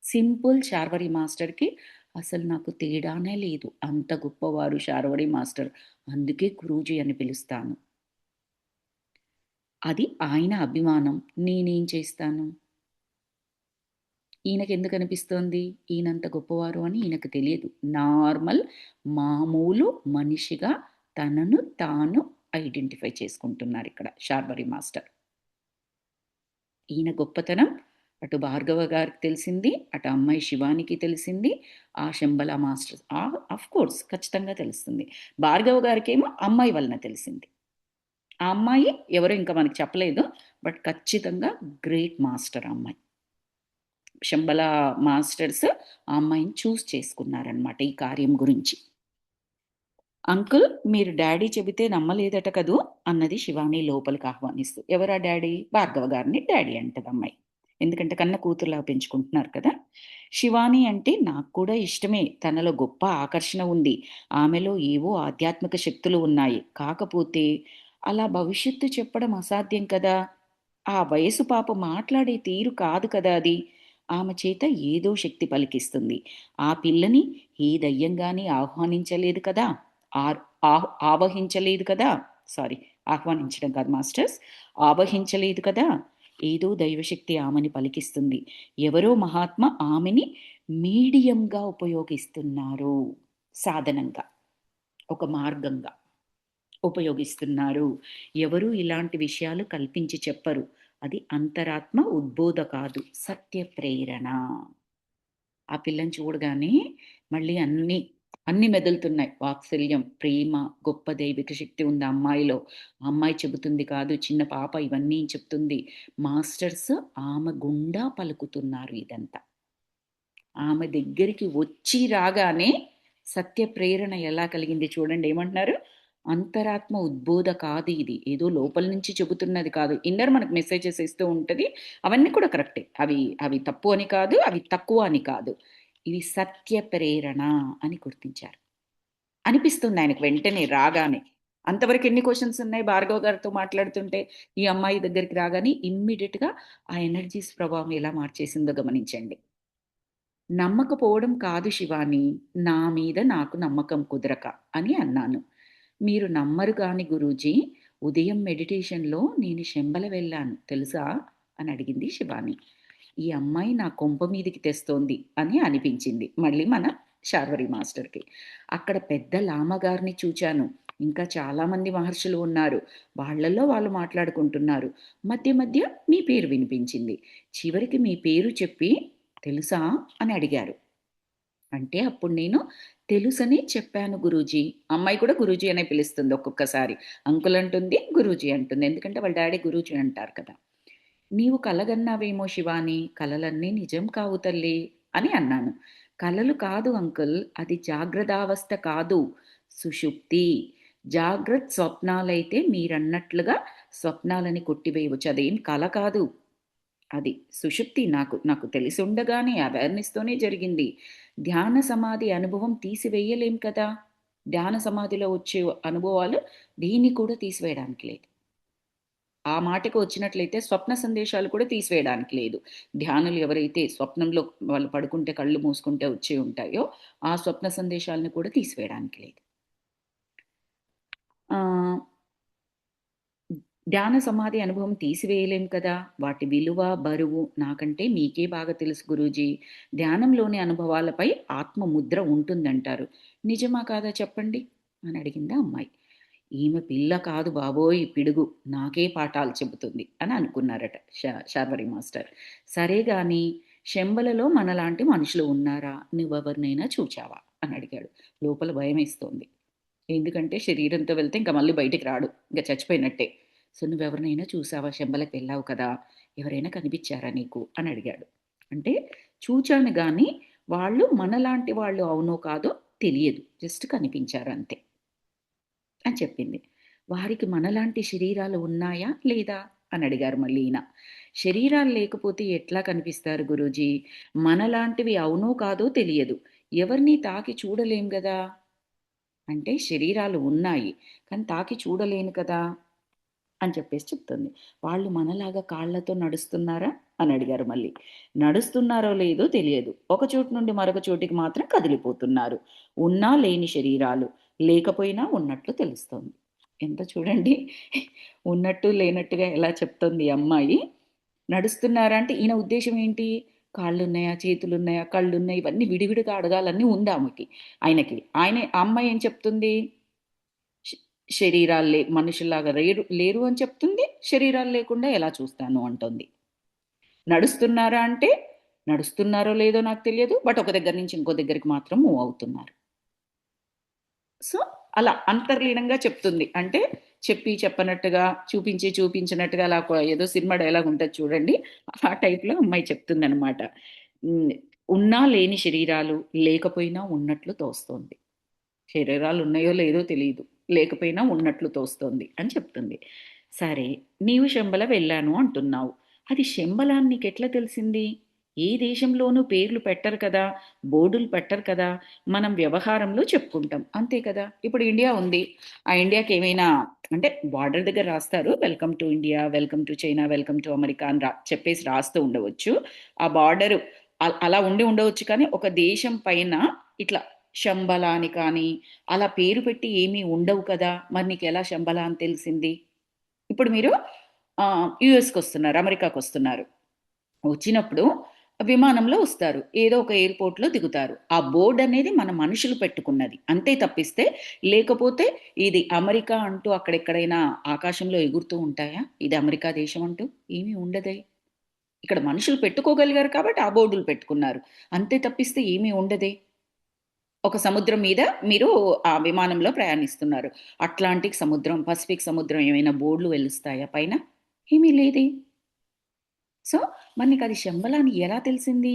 సింపుల్ శార్వరి మాస్టర్‌కి అసలు నాకు తేడానే లేదు. అంత గొప్పవారు శార్వరి మాస్టర్. అందుకే గురూజీ అని పిలుస్తాను. అది ఆయన అభిమానం. నేనేం చేస్తాను? ఈయనకెందుకనిపిస్తోంది? ఈయనంత గొప్పవారు అని ఈయనకు తెలియదు. నార్మల్ మామూలు మనిషిగా తనను తాను ఐడెంటిఫై చేసుకుంటున్నారిక్కడ శార్వరి మాస్టర్. ఈయన గొప్పతనం అటు భార్గవ గారికి తెలిసింది. అటు అమ్మాయి శివానికి తెలిసింది. ఆ శంబల మాస్టర్ ఆఫ్‌కోర్స్ ఖచ్చితంగా తెలుస్తుంది. భార్గవ గారికేమో అమ్మాయి వలన తెలిసింది. ఆ అమ్మాయి ఎవరో ఇంకా మనకి చెప్పలేదు. బట్ ఖచ్చితంగా గ్రేట్ మాస్టర్ ఆ అమ్మాయి. శంబల మాస్టర్స్ ఆ అమ్మాయిని చేసుకున్నారనమాట ఈ కార్యం గురించి. అంకుల్ మీరు డ్యాడీ చెబితే నమ్మలేదట కదూ అన్నది శివాని లోపలికి ఆహ్వానిస్తూ. ఎవరా డ్యాడీ? భార్గవ గారిని డ్యాడీ అంటదమ్మాయి. ఎందుకంటే కన్న కూతురులాగా పెంచుకుంటున్నారు కదా! శివాని అంటే నాకు కూడా ఇష్టమే. తనలో గొప్ప ఆకర్షణ ఉంది. ఆమెలో ఏవో ఆధ్యాత్మిక శక్తులు ఉన్నాయి. కాకపోతే అలా భవిష్యత్తు చెప్పడం అసాధ్యం కదా! ఆ వయసు పాప మాట్లాడే తీరు కాదు కదా అది. ఆమె చేత ఏదో శక్తి పలికిస్తుంది. ఆ పిల్లని ఏ దయ్యం గాని ఆహ్వానించలేదు కదా! ఆర్ ఆవహించలేదు కదా! సారీ, ఆహ్వానించడం కాదు మాస్టర్స్. ఆవహించలేదు కదా! ఏదో దైవశక్తి ఆమెని పలికిస్తుంది. ఎవరో మహాత్మ ఆమెని మీడియంగా ఉపయోగిస్తున్నారు. సాధనంగా, ఒక మార్గంగా ఉపయోగిస్తున్నారు. ఎవరు ఇలాంటి విషయాలు కల్పించి చెప్పరు. అది అంతరాత్మ ఉద్బోధ కాదు, సత్య ప్రేరణ. ఆ పిల్లని చూడగానే మళ్ళీ అన్నీ మెదులుతున్నాయి. వాత్సల్యం, ప్రేమ, గొప్ప దైవిక శక్తి ఉంది ఆ అమ్మాయిలో. ఆ అమ్మాయి చెబుతుంది కాదు, చిన్న పాప ఇవన్నీ చెప్తుంది. మాస్టర్స్ ఆమె గుండా పలుకుతున్నారు ఇదంతా. ఆమె దగ్గరికి వచ్చి రాగానే సత్య ప్రేరణ ఎలా కలిగింది చూడండి. ఏమంటున్నారు? అంతరాత్మ ఉద్బోధ కాదు ఇది. ఏదో లోపల నుంచి చెబుతున్నది కాదు. ఇన్నర్ మనకు మెసేజెస్ ఇస్తూ ఉంటది. అవన్నీ కూడా కరెక్టే. అవి తప్పు అని కాదు, అవి తక్కువ అని కాదు. ఇవి సత్య ప్రేరణ అని గుర్తించారు. అనిపిస్తుంది ఆయనకు వెంటనే రాగానే. అంతవరకు ఎన్ని క్వెషన్స్ ఉన్నాయి భార్గవ్ గారితో మాట్లాడుతుంటే, ఈ అమ్మాయి దగ్గరికి రాగానే ఇమ్మీడియేట్‌గా ఆ ఎనర్జీస్ ప్రభావం ఎలా మార్చేసిందో గమనించండి. నమ్మకపోవడం కాదు శివాని, నా మీద నాకు నమ్మకం కుదరక అని అన్నాను. మీరు నమ్మరు గాని గురూజీ, ఉదయం మెడిటేషన్‌లో నేను శంబల వెళ్ళాను తెలుసా? అని అడిగింది శివాని. ఈ అమ్మాయి నా కొంప మీదికి తెస్తోంది అని అనిపించింది. మళ్ళీ మన శార్వరి మాస్టర్‌కి. అక్కడ పెద్ద లామగారిని చూచాను. ఇంకా చాలామంది మహర్షులు ఉన్నారు. వాళ్ళలో వాళ్ళు మాట్లాడుకుంటున్నారు. మధ్య మధ్య మీ పేరు వినిపించింది. చివరికి మీ పేరు చెప్పి తెలుసా? అని అడిగారు. అంటే అప్పుడు నేను తెలుసని చెప్పాను గురూజీ. అమ్మాయి కూడా గురూజీ అనే పిలుస్తుంది ఒక్కొక్కసారి. అంకుల్ అంటుంది, గురూజీ అంటుంది. ఎందుకంటే వాళ్ళ డ్యాడీ గురూజీ అంటారు కదా! నీవు కలగన్నావేమో శివాని, కలలన్నీ నిజం కావు తల్లి అని అన్నాను. కలలు కాదు అంకుల్, అది జాగ్రత్తావస్థ కాదు, సుషుప్తి. జాగ్రత్త స్వప్నాలైతే మీరన్నట్లుగా స్వప్నాలని కొట్టివేయవచ్చు. అదేం కల కాదు. అది సుషుప్తి. నాకు తెలిసుండగానే అవేర్‌నెస్‌తోనే జరిగింది. ధ్యాన సమాధి అనుభవం తీసివేయలేం కదా! ధ్యాన సమాధిలో వచ్చే అనుభవాలు దీన్ని కూడా తీసివేయడానికి లేదు. ఆ మాటకి వచ్చినట్లయితే స్వప్న సందేశాలు కూడా తీసివేయడానికి లేదు. ధ్యానులు ఎవరైతే స్వప్నంలో వాళ్ళు పడుకుంటే కళ్ళు మూసుకుంటే వచ్చి ఉంటాయో, ఆ స్వప్న సందేశాలను కూడా తీసివేయడానికి లేదు. ఆహ్, ధ్యాన సమాధి అనుభవం తీసివేయలేం కదా! వాటి విలువ, బరువు నాకంటే మీకే బాగా తెలుసు గురూజీ. ధ్యానంలోని అనుభవాలపై ఆత్మ ముద్ర ఉంటుందంటారు. నిజమా కాదా చెప్పండి? అని అడిగింది ఆ అమ్మాయి. ఈమె పిల్ల కాదు బాబోయ్ పిడుగు. నాకే పాఠాలు చెబుతుంది అని అనుకున్నారట శార్వరి మాస్టర్. సరే గాని శంబలలో మనలాంటి మనుషులు ఉన్నారా? నువ్వెవరినైనా చూచావా? అని అడిగాడు. లోపల భయమేస్తోంది. ఎందుకంటే శరీరంతో వెళ్తే ఇంక మళ్ళీ బయటికి రాడు. ఇంక చచ్చిపోయినట్టే. సో, "నువ్వెవరినైనా చూసావా? శంబలకి వెళ్ళావు కదా! ఎవరైనా కనిపిచ్చారా నీకు?" అని అడిగాడు. అంటే చూచాను గానీ, వాళ్ళు మనలాంటి వాళ్ళు అవునో కాదో తెలియదు. జస్ట్ కనిపించారంతే అని చెప్పింది. "వారికి మనలాంటి శరీరాలు ఉన్నాయా? లేదా?" అని అడిగారు మళ్ళీ ఈయన. "శరీరాలు లేకపోతే ఎట్లా కనిపిస్తారు గురూజీ? మనలాంటివి అవునో కాదో తెలియదు. ఎవరిని తాకి చూడలేం గదా!" అంటే శరీరాలు ఉన్నాయి. కానీ తాకి చూడలేను కదా! అని చెప్పేసి చెప్తుంది. వాళ్ళు మనలాగా కాళ్ళతో నడుస్తున్నారా? అని అడిగారు మళ్ళీ. నడుస్తున్నారో లేదో తెలియదు. ఒక చోటు నుండి మరొక చోటికి మాత్రం కదిలిపోతున్నారు. ఉన్నా లేని శరీరాలు. లేకపోయినా ఉన్నట్లు తెలుస్తోంది. ఎంత చూడండి, ఉన్నట్టు లేనట్టుగా ఎలా చెప్తోంది ఈ అమ్మాయి. నడుస్తున్నారా అంటే ఈయన ఉద్దేశ్యం ఏంటి? కాళ్ళున్నాయా? చేతులున్నాయా? కళ్ళున్నాయి. ఇవన్నీ విడివిడిగా అడగాలని ఉంది ఆమెకి. ఆ అమ్మాయి ఏం చెప్తుంది? శ మనుషుల్లాగా లేరు అని చెప్తుంది. శరీరాలు లేకుండా ఎలా చూస్తాను అంటోంది. నడుస్తున్నారా అంటే, నడుస్తున్నారో లేదో నాకు తెలియదు. బట్ ఒక దగ్గర నుంచి ఇంకో దగ్గరికి మాత్రం మూవ్ అవుతున్నారు. సో, అలా అంతర్లీనంగా చెప్తుంది. అంటే చెప్పి చెప్పనట్టుగా, చూపించి చూపించినట్టుగా అలా ఏదో సినిమా డైలాగ్ ఉంటది చూడండి. ఆ టైప్‌లో అమ్మాయి చెప్తుందనమాట. హ్మ్. ఉన్నా లేని శరీరాలు, లేకపోయినా ఉన్నట్లు తోస్తోంది. శరీరాలున్నాయో లేదో తెలీదు. లేకపోయినా ఉన్నట్లు తోస్తోంది అని చెప్తుంది. సరే, నీవు శంబల వెళ్ళాను అంటున్నావు. అది శంబల అని నీకెట్లా తెలిసింది? ఏ దేశంలోనూ పేర్లు పెట్టరు కదా! బోర్డులు పెట్టరు కదా! మనం వ్యవహారంలో చెప్పుకుంటాం. అంతే కదా! ఇప్పుడు ఇండియా ఉంది. ఆ ఇండియాకేమైనా అంటే బార్డర్ దగ్గర రాస్తారు. Welcome to India, welcome to China, welcome to America అని చెప్పేసి రాస్తూ ఉండవచ్చు. ఆ బార్డరు అలా ఉండి ఉండవచ్చు కానీ, ఒక దేశం పైన ఇట్లా శంబల అని కానీ, అలా పేరు పెట్టి ఏమీ ఉండవు కదా! మరి నీకెలా శంబల అని తెలిసింది? ఇప్పుడు మీరు యూఎస్‌కొస్తున్నారు, అమెరికాకొస్తున్నారు. వచ్చినప్పుడు విమానంలో వస్తారు. ఏదో ఒక ఎయిర్‌పోర్ట్‌లో దిగుతారు. ఆ బోర్డ్ అనేది మన మనుషులు పెట్టుకున్నది. అంతే తప్పిస్తే, లేకపోతే ఇది అమెరికా అంటూ అక్కడెక్కడైనా ఆకాశంలో ఎగురుతూ ఉంటాయా? ఇది అమెరికా దేశం అంటూ? ఏమీ ఉండదే. ఇక్కడ మనుషులు పెట్టుకోగలిగారు కాబట్టి ఆ బోర్డులు పెట్టుకున్నారు. అంతే తప్పిస్తే ఏమీ ఉండదే. ఒక సముద్రం మీద మీరు ఆ విమానంలో ప్రయాణిస్తున్నారు. అట్లాంటిక్ సముద్రం, పసిఫిక్ సముద్రం ఏమైనా బోర్డులు వెలుస్తాయా పైన? ఏమీ లేదే. సో, మరి నీకది శంబల అని ఎలా తెలిసింది?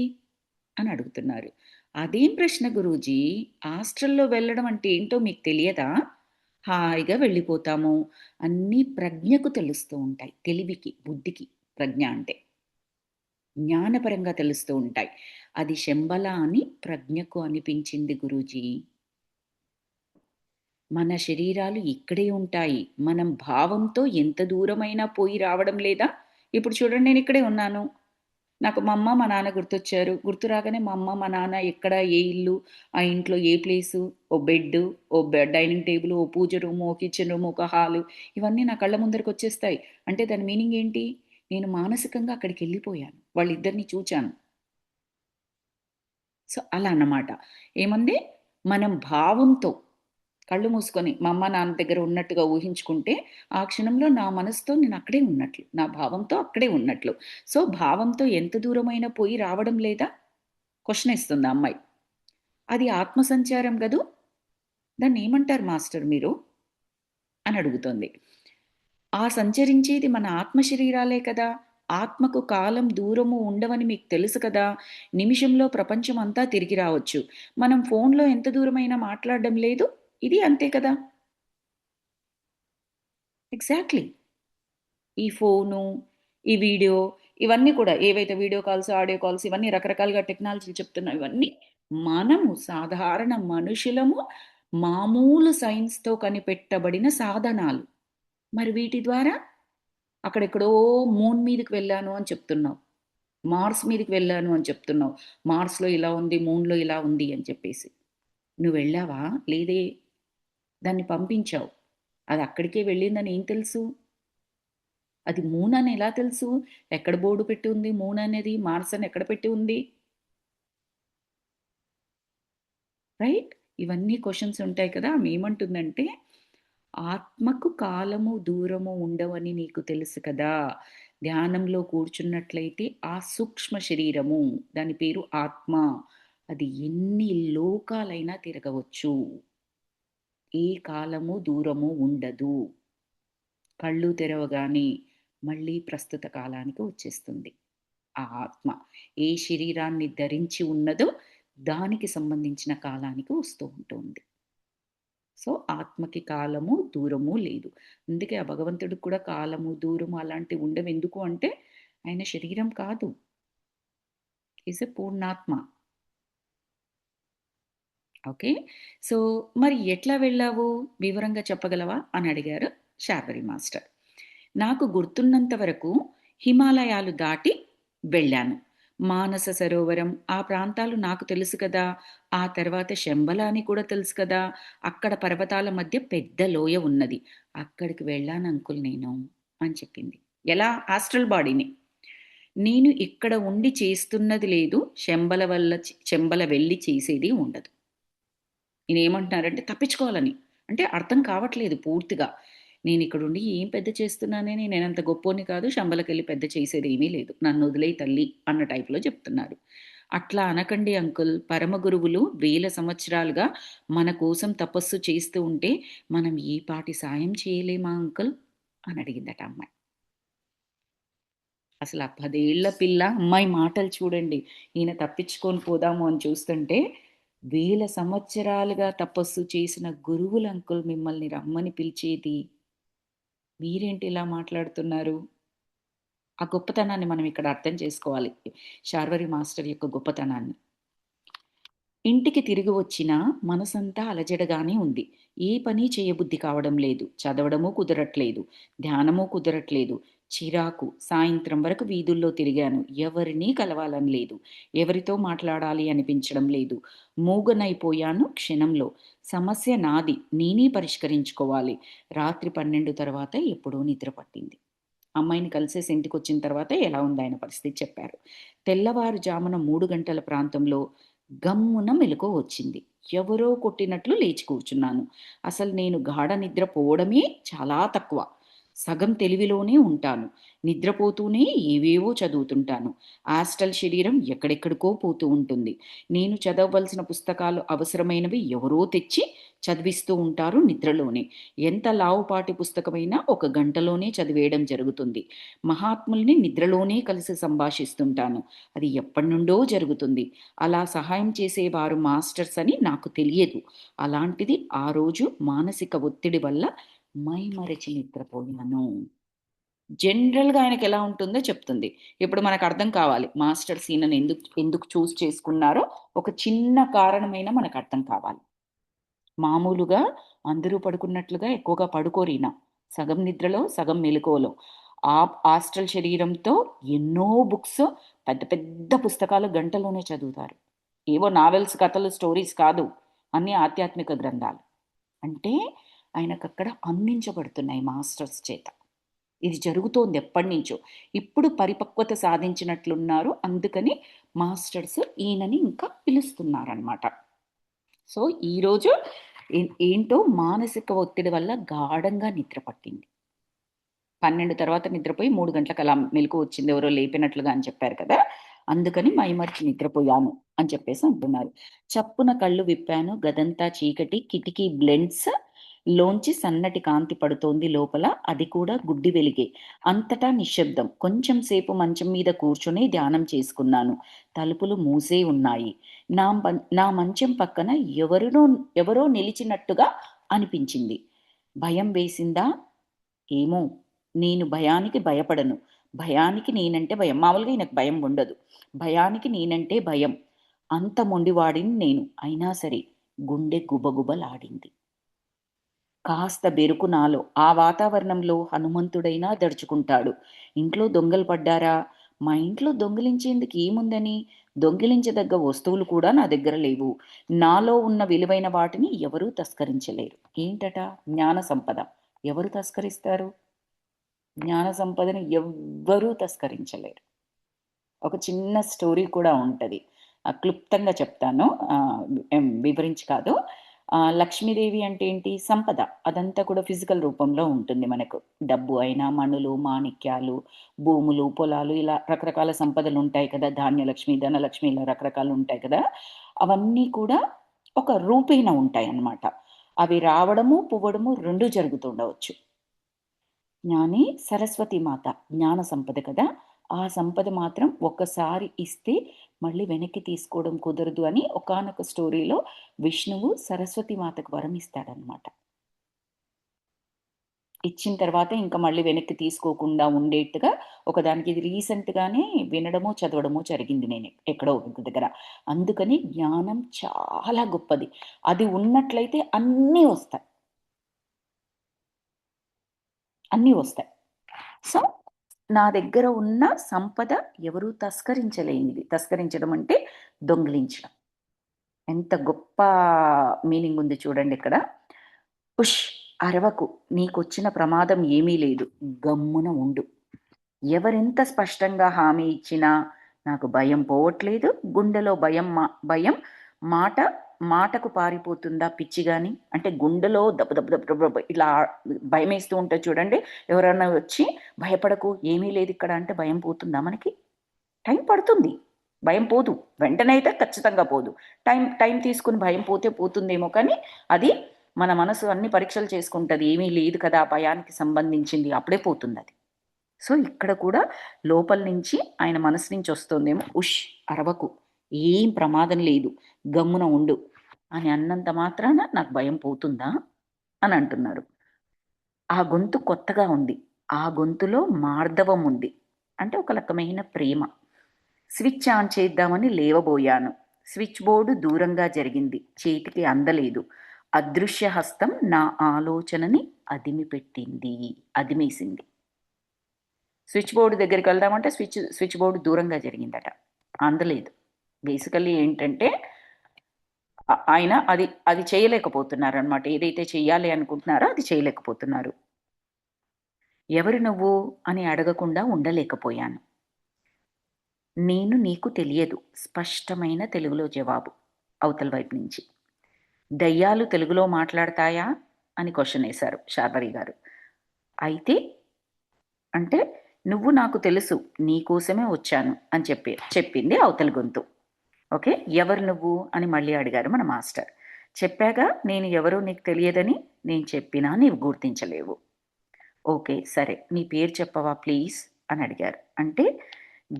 అని అడుగుతున్నారు. అదేం ప్రశ్న గురూజీ! హాస్టల్‌లో వెళ్ళడం అంటే ఏంటో మీకు తెలియదా? హాయిగా వెళ్ళిపోతాము. అన్నీ ప్రజ్ఞకు తెలుస్తూ ఉంటాయి. తెలివికి, బుద్ధికి ప్రజ్ఞ అంటే. జ్ఞానపరంగా తెలుస్తూ ఉంటాయి. అది శంబల అని ప్రజ్ఞకు అనిపించింది గురూజీ. మన శరీరాలు ఇక్కడే ఉంటాయి. మనం భావంతో ఎంత దూరమైనా పోయి రావడం లేదా? ఇప్పుడు చూడండి నేనిక్కడే ఉన్నాను. నాకు మా అమ్మ, మా నాన్న గుర్తొచ్చారు. గుర్తు రాగానే మా అమ్మ, మా నాన్న ఎక్కడ, ఏ ఇల్లు, ఆ ఇంట్లో ఏ ప్లేసు, ఓ బెడ్డు, డైనింగ్ టేబుల్, ఓ పూజ రూము, ఓ కిచెన్ రూమ్, ఒక హాలు ఇవన్నీ నా కళ్ళ ముందరకొచ్చేస్తాయి. అంటే దాని మీనింగ్ ఏంటి? నేను మానసికంగా అక్కడికెళ్ళిపోయాను. వాళ్ళిద్దరిని చూచాను. సో, అలా అన్నమాట. ఏముంది? మనం భావంతో కళ్ళు మూసుకొని మా అమ్మ, నాన్న దగ్గర ఉన్నట్టుగా ఊహించుకుంటే, ఆ క్షణంలో నా మనసుతో నేను అక్కడే ఉన్నట్లు. నా భావంతో అక్కడే ఉన్నట్లు. సో, భావంతో ఎంత దూరమైనా పోయి రావడం లేదా? క్వెషన్ ఏస్తుంది ఆ అమ్మాయి. అది ఆత్మ సంచారం గదూ! దాన్నేమంటారు మాస్టర్ మీరు? అని అడుగుతోంది. ఆ సంచరించేది మన ఆత్మ శరీరాలే కదా! ఆత్మకు కాలం, దూరము ఉండవని మీకు తెలుసు కదా! నిమిషంలో ప్రపంచమంతా తిరిగి రావచ్చు. మనం ఫోన్‌లో ఎంత దూరమైనా మాట్లాడడం లేదు? ఇది అంతే కదా! ఎగ్జాక్ట్‌లీ. ఈ ఫోను, ఈ వీడియో ఇవన్నీ కూడా ఏవైతే వీడియో కాల్స్, ఆడియో కాల్స్ ఇవన్నీ రకరకాలుగా టెక్నాలజీలు చెప్తున్నాం ఇవన్నీ మనము సాధారణ మనుషులము మామూలు సైన్స్‌తో కనిపెట్టబడిన సాధనాలు. మరి వీటి ద్వారా అక్కడెక్కడో మూన్ మీదకి వెళ్ళాను అని చెప్తున్నావు. మార్స్ మీదకి వెళ్ళాను అని చెప్తున్నావు. మార్స్‌లో ఇలా ఉంది, మూన్‌లో ఇలా ఉంది అని చెప్పేసి. నువ్వెళ్ళావా? లేదే. దాన్ని పంపించావు. అది అక్కడికే వెళ్ళిందని ఏం తెలుసు? అది మూన్ అని ఎలా తెలుసు? ఎక్కడ బోర్డు పెట్టి ఉంది మూన్ అనేది? మార్స్ అని ఎక్కడ పెట్టి ఉంది? రైట్? ఇవన్నీ క్వెషన్స్ ఉంటాయి కదా! ఆమె ఏమంటుందంటే, ఆత్మకు కాలము, దూరము ఉండవని నీకు తెలుసు కదా! ధ్యానంలో కూర్చున్నట్లయితే ఆ సూక్ష్మ శరీరము, దాని పేరు ఆత్మ. అది ఎన్ని లోకాలైనా తిరగవచ్చు. ఏ కాలము, దూరము ఉండదు. కళ్ళు తెరవగానే మళ్ళీ ప్రస్తుత కాలానికి వచ్చేస్తుంది. ఆ ఆత్మ. ఏ శరీరాన్ని ధరించి ఉన్నదో దానికి సంబంధించిన కాలానికి వస్తూ ఉంటుంది. సో, ఆత్మకి కాలము, దూరము లేదు. అందుకే ఆ భగవంతుడికి కూడా కాలము, దూరము అలాంటివి ఉండవు. ఎందుకు అంటే ఆయన శరీరం కాదు. ఈస్ ఎ పూర్ణాత్మ. ఓకే. సో, మరి ఎట్లా వెళ్ళావు? వివరంగా చెప్పగలవా? అని అడిగారు శార్వరి మాస్టర్. నాకు గుర్తున్నంత వరకు హిమాలయాలు దాటి వెళ్ళాను. మానస సరోవరం ఆ ప్రాంతాలు నాకు తెలుసు కదా! ఆ తర్వాత శంబల అని కూడా తెలుసు కదా! అక్కడ పర్వతాల మధ్య పెద్ద లోయ ఉన్నది. అక్కడికి వెళ్ళాను అంకుల్ నేను అని చెప్పింది. ఎలా? ఆస్ట్రల్ బాడీని. నేను ఇక్కడ ఉండి చేస్తున్నది లేదు. శంబల వెళ్లి చేసేది ఉండదు. ఈయనేమంటున్నారంటే తప్పించుకోవాలని. అంటే అర్థం కావట్లేదు పూర్తిగా. నేనిక్కడుండి ఏం పెద్ద చేస్తున్నానని నేనంత గొప్పోడిని కాదు. శంబలకెళ్ళి పెద్ద చేసేదేమీ లేదు. నన్నొదిలేయి తల్లి అన్న టైప్‌లో చెప్తున్నారు. అట్లా అనకండి అంకుల్. పరమ గురువులు వేల సంవత్సరాలుగా మన కోసం తపస్సు చేస్తూ ఉంటే, మనం ఈ పాటి సాయం చేయలేమా అంకుల్? అని అడిగిందట అమ్మాయి. అసలు ఆ 10 ఏళ్ల పిల్ల అమ్మాయి మాటలు చూడండి. ఈయన తప్పించుకొని పోదాము అని చూస్తుంటే, వేల సంవత్సరాలుగా తపస్సు చేసిన గురువులు అంకుల్ మిమ్మల్ని రమ్మని పిలిచేది. మీరేంటి ఇలా మాట్లాడుతున్నారు? ఆ గొప్పతనాన్ని మనం ఇక్కడ అర్థం చేసుకోవాలి. శార్వరి మాస్టర్ యొక్క గొప్పతనాన్ని. ఇంటికి తిరిగి వచ్చినా మనసంతా అలజడగానే ఉంది. ఏ పని చేయబుద్ధి కావడం లేదు. చదవడమూ కుదరట్లేదు. ధ్యానమూ కుదరట్లేదు. చిరాకు. సాయంత్రం వరకు వీధుల్లో తిరిగాను. ఎవరినీ కలవాలని లేదు. ఎవరితో మాట్లాడాలి అనిపించడం లేదు. మూగనైపోయాను క్షణంలో. సమస్య నాది. నేనే పరిష్కరించుకోవాలి. రాత్రి 12 తర్వాత ఎప్పుడో నిద్ర పట్టింది. అమ్మాయిని కలిసేసి ఇంటికొచ్చిన తర్వాత ఎలా ఉందాయన పరిస్థితి చెప్పారు. తెల్లవారుజామున 3 గంటల ప్రాంతంలో గమ్మున మెలకువ వచ్చింది. ఎవరో కొట్టినట్లు లేచి కూర్చున్నాను. అసలు నేను గాఢ నిద్ర పోవడమే చాలా తక్కువ. సగం తెలివిలోనే ఉంటాను. నిద్రపోతూనే ఏవేవో చదువుతుంటాను. ఆస్ట్రల్ శరీరం ఎక్కడెక్కడికో పోతూ ఉంటుంది. నేను చదవవలసిన పుస్తకాలు అవసరమైనవి ఎవరో తెచ్చి చదివిస్తూ ఉంటారు నిద్రలోనే. ఎంత లావుపాటి పుస్తకమైనా ఒక గంటలోనే చదివేయడం జరుగుతుంది. మహాత్ముల్ని నిద్రలోనే కలిసి సంభాషిస్తుంటాను. అది ఎప్పటినుండో జరుగుతుంది. అలా సహాయం చేసేవారు మాస్టర్స్ అని నాకు తెలియదు. అలాంటిది ఆ రోజు మానసిక ఒత్తిడి వల్ల మైమరచి నిద్రపోయాను. జనరల్‌గా ఆయనకెలా ఉంటుందో చెప్తుంది. ఇప్పుడు మనకర్థం కావాలి. మాస్టర్స్ ఈయనని ఎందుకు ఎందుకు చూజ్ చేసుకున్నారో ఒక చిన్న కారణమైనా మనకర్థం కావాలి. మామూలుగా అందరూ పడుకున్నట్లుగా ఎక్కువగా పడుకోరీన. సగం నిద్రలో, సగం మెలకువలో. ఆస్ట్రల్ శరీరంతో ఎన్నో బుక్స్ పెద్ద పెద్ద పుస్తకాలు గంటలోనే చదువుతారు. ఏవో నావెల్స్, కథలు, స్టోరీస్ కాదు. అన్నీ ఆధ్యాత్మిక గ్రంథాలు. అంటే ఆయనకక్కడ అందించబడుతున్నాయి మాస్టర్స్ చేత. ఇది జరుగుతోంది ఎప్పటినుంచో. ఇప్పుడు పరిపక్వత సాధించినట్లున్నారు. అందుకని మాస్టర్స్ ఈయనని ఇంకా పిలుస్తున్నారనమాట. సో, ఈరోజు ఏంటో మానసిక ఒత్తిడి వల్ల గాఢంగా నిద్ర పట్టింది. 12 తర్వాత నిద్రపోయి 3 గంటలకు అలా మెలుకువ వచ్చింది. ఎవరో లేపినట్లుగా అని చెప్పారు కదా! అందుకని మైమరిచి నిద్రపోయాను అని చెప్పేసి అంటున్నారు. చప్పున కళ్ళు విప్పాను. గదంతా చీకటి. కిటికీ బ్లెండ్స్ లోంచి సన్నటి కాంతి పడుతోంది లోపల. అది కూడా గుడ్డి వెలుగే. అంతటా నిశ్శబ్దం. కొంచెం సేపు మంచం మీద కూర్చొని ధ్యానం చేసుకున్నాను. తలుపులు మూసే ఉన్నాయి. నా మంచం పక్కన ఎవరో నిలిచినట్టుగా అనిపించింది. భయం వేసిందా? ఏమో! నేను భయానికి భయపడను. భయానికి నేనంటే భయం. మామూలుగా ఈయనకు భయం ఉండదు. భయానికి నేనంటే భయం. అంత మొండివాడిని నేను. అయినా సరే గుండె గుబగుబలాడింది. కాస్త బెరుకు నాలో. ఆ వాతావరణంలో హనుమంతుడైనా దడుచుకుంటాడు. ఇంట్లో దొంగలు పడ్డారా? మా ఇంట్లో దొంగిలించేందుకు ఏముందని? దొంగిలించదగ్గ వస్తువులు కూడా నా దగ్గర లేవు. నాలో ఉన్న విలువైన వాటిని ఎవరూ తస్కరించలేరు. ఏంటట? జ్ఞాన సంపద. ఎవరు తస్కరిస్తారు? జ్ఞాన సంపదని ఎవ్వరూ తస్కరించలేరు. ఒక చిన్న స్టోరీ కూడా ఉంటది. క్లుప్తంగా చెప్తాను. వివరించి కాదు. లక్ష్మీదేవి అంటే ఏంటి? సంపద. అదంతా కూడా ఫిజికల్ రూపంలో ఉంటుంది మనకు. డబ్బు అయినా, మణులు, మాణిక్యాలు, భూములు, పొలాలు ఇలా రకరకాల సంపదలుంటాయి కదా! ధాన్యలక్ష్మి, ధనలక్ష్మి ఇలా రకరకాలుంటాయి కదా! అవన్నీ కూడా ఒక రూపేణ ఉంటాయన్నమాట. అవి రావడము, పువ్వడము 2 జరుగుతుండవచ్చు. జ్ఞాని సరస్వతి మాత. జ్ఞాన సంపద కదా! ఆ సంపద మాత్రం ఒక్కసారి ఇస్తే మళ్ళీ వెనక్కి తీసుకోవడం కుదరదు అని ఒకానొక స్టోరీలో విష్ణువు సరస్వతి మాతకు వరం ఇస్తాడనమాట. ఇచ్చిన తర్వాత ఇంక మళ్ళీ వెనక్కి తీసుకోకుండా ఉండేట్టుగా ఒకదానికి ఇది రీసెంట్‌గానే వినడమో, చదవడమో జరిగింది నేను ఎక్కడో ఒక దగ్గర. అందుకని జ్ఞానం చాలా గొప్పది. అది ఉన్నట్లయితే అన్నీ వస్తాయి. అన్నీ వస్తాయి. సో, నా దగ్గర ఉన్న సంపద ఎవరు తస్కరించలేనిది. తస్కరించడం అంటే దొంగిలించడం. ఎంత గొప్ప మీనింగ్ ఉంది చూడండిక్కడ. ఉష్! అరవకు. నీకొచ్చిన ప్రమాదం ఏమీ లేదు. గమ్మున ఉండు. ఎవరెంత స్పష్టంగా హామీ ఇచ్చినా నాకు భయం పోవట్లేదు. గుండెలో భయం మాట మాటకు పారిపోతుందా పిచ్చిగాని? అంటే గుండెలో దబ దబ దబ దబ దబ ఇలా భయమేస్తూ ఉంటది చూడండి. ఎవరన్నా వచ్చి భయపడకు ఏమీ లేదిక్కడ అంటే భయం పోతుందా మనకి? టైం పడుతుంది. భయం పోదు, వెంటనే అయితే ఖచ్చితంగా పోదు. టైం టైం తీసుకుని భయం పోతే పోతుందేమో, కానీ అది మన మనసు అన్ని పరీక్షలు చేసుకుంటుంది, ఏమీ లేదు కదా భయానికి సంబంధించింది, అప్పుడే పోతుంది అది. సో ఇక్కడ కూడా లోపల నుంచి ఆయన మనసు నుంచి వస్తుందేమో, ఉష్ అరవకు, ఏం ప్రమాదం లేదు, గమ్మున ఉండు అని అన్నంత మాత్రాన నాకు భయం పోతుందా అని అంటున్నారు. ఆ గొంతు కొత్తగా ఉంది, ఆ గొంతులో మార్దవం ఉంది, అంటే ఒక రకమైన ప్రేమ. స్విచ్ ఆన్ చేద్దామని లేవబోయాను, స్విచ్ బోర్డు దూరంగా జరిగింది, చేతికి అందలేదు. అదృశ్య హస్తం నా ఆలోచనని అదిమిపెట్టింది, అదిమేసింది. స్విచ్ బోర్డు దగ్గరికి వెళ్దామంటే స్విచ్ బోర్డు దూరంగా జరిగిందట, అందలేదు. బేసికల్లీ ఏంటంటే ఆయన అది అది చేయలేకపోతున్నారు అనమాట, ఏదైతే చెయ్యాలి అనుకుంటున్నారో అది చేయలేకపోతున్నారు. ఎవరు నువ్వు అని అడగకుండా ఉండలేకపోయాను. నేను నీకు తెలియదు, స్పష్టమైన తెలుగులో జవాబు అవతల వైపు నుంచి. దయ్యాలు తెలుగులో మాట్లాడతాయా అని క్వశ్చన్ వేశారు శార్వరి గారు. అయితే అంటే నువ్వు నాకు తెలుసు, నీకోసమే వచ్చాను అని చెప్పింది అవతల గొంతు. ఓకే, ఎవరు నువ్వు అని మళ్ళీ అడిగారు మన మాస్టర్. చెప్పాగా నేను ఎవరో నీకు తెలియదని, నేను చెప్పినా నీవు గుర్తించలేవు. ఓకే సరే, నీ పేరు చెప్పవా ప్లీజ్ అని అడిగారు. అంటే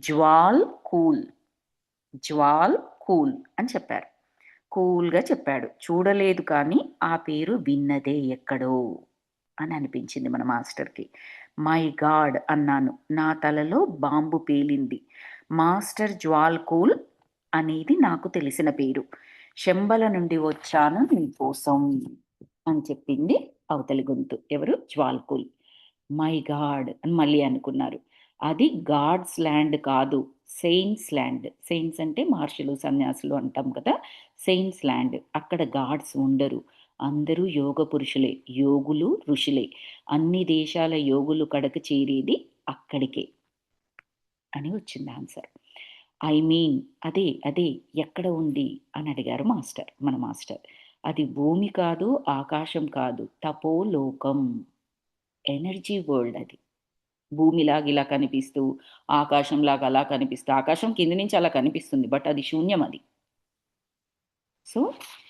జ్వాల్ కూల్, జ్వాల్ కూల్ అని చెప్పారు. కూల్గా చెప్పాడు. చూడలేదు కానీ ఆ పేరు విన్నదే ఎక్కడో అని అనిపించింది మన మాస్టర్కి. మై గాడ్ అన్నాను, నా తలలో బాంబు పేలింది. మాస్టర్ జ్వాల్ కూల్ అనేది నాకు తెలిసిన పేరు, శంబల నుండి వచ్చాను నీ కోసం అని చెప్పింది అవతలి గొంతు. ఎవరు? జ్వాల్ కూల్. మై గాడ్ అని మళ్ళీ అనుకున్నారు. అది గాడ్స్ ల్యాండ్ కాదు, సెయింట్స్ ల్యాండ్. సెయింట్స్ అంటే మహర్షులు సన్యాసులు అంటాం కదా, సెయింట్స్ ల్యాండ్. అక్కడ గాడ్స్ ఉండరు, అందరూ యోగ పురుషులే, యోగులు ఋషులే. అన్ని దేశాల యోగులు కడకు చేరేది అక్కడికే అని వచ్చింది ఆన్సర్. ఐ మీన్ అదే అదే, ఎక్కడ ఉంది అని అడిగారు మాస్టర్, మన మాస్టర్. అది భూమి కాదు, ఆకాశం కాదు, తపోలోకం, ఎనర్జీ వరల్డ్ అది. భూమిలాగా ఇలా కనిపిస్తూ, ఆకాశంలాగా అలా కనిపిస్తూ, ఆకాశం కింది నుంచి అలా కనిపిస్తుంది, బట్ అది శూన్యం అది. సో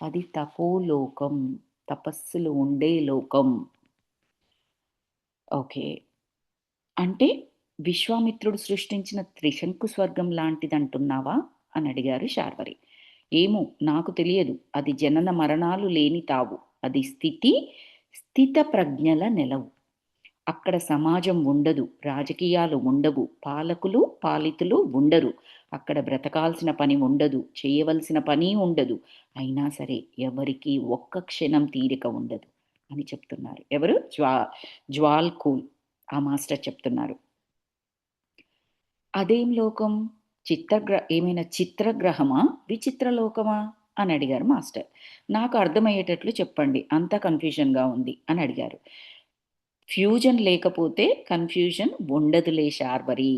అది తపోలోకం, తపస్సులు ఉండే లోకం. ఓకే, అంటే విశ్వామిత్రుడు సృష్టించిన త్రిశంకు స్వర్గం లాంటిదంటున్నావా అని అడిగారు శార్వరి. ఏమో నాకు తెలియదు, అది జనన మరణాలు లేని తావు, అది స్థితి, స్థిత ప్రజ్ఞల నెలవు. అక్కడ సమాజం ఉండదు, రాజకీయాలు ఉండవు, పాలకులు పాలితులు ఉండరు, అక్కడ బ్రతకాల్సిన పని ఉండదు, చేయవలసిన పని ఉండదు, అయినా సరే ఎవరికి ఒక్క క్షణం తీరిక ఉండదు అని చెప్తున్నారు. ఎవరు? జ్వాల్ కూల్, ఆ మాస్టర్ చెప్తున్నారు. అదేం లోకం? ఏమైనా చిత్రగ్రహమా, విచిత్రలోకమా అని అడిగారు మాస్టర్. నాకు అర్థమయ్యేటట్లు చెప్పండి, అంత కన్ఫ్యూజన్గా ఉంది అని అడిగారు. ఫ్యూజన్ లేకపోతే కన్ఫ్యూజన్ ఉండదులే శార్వరి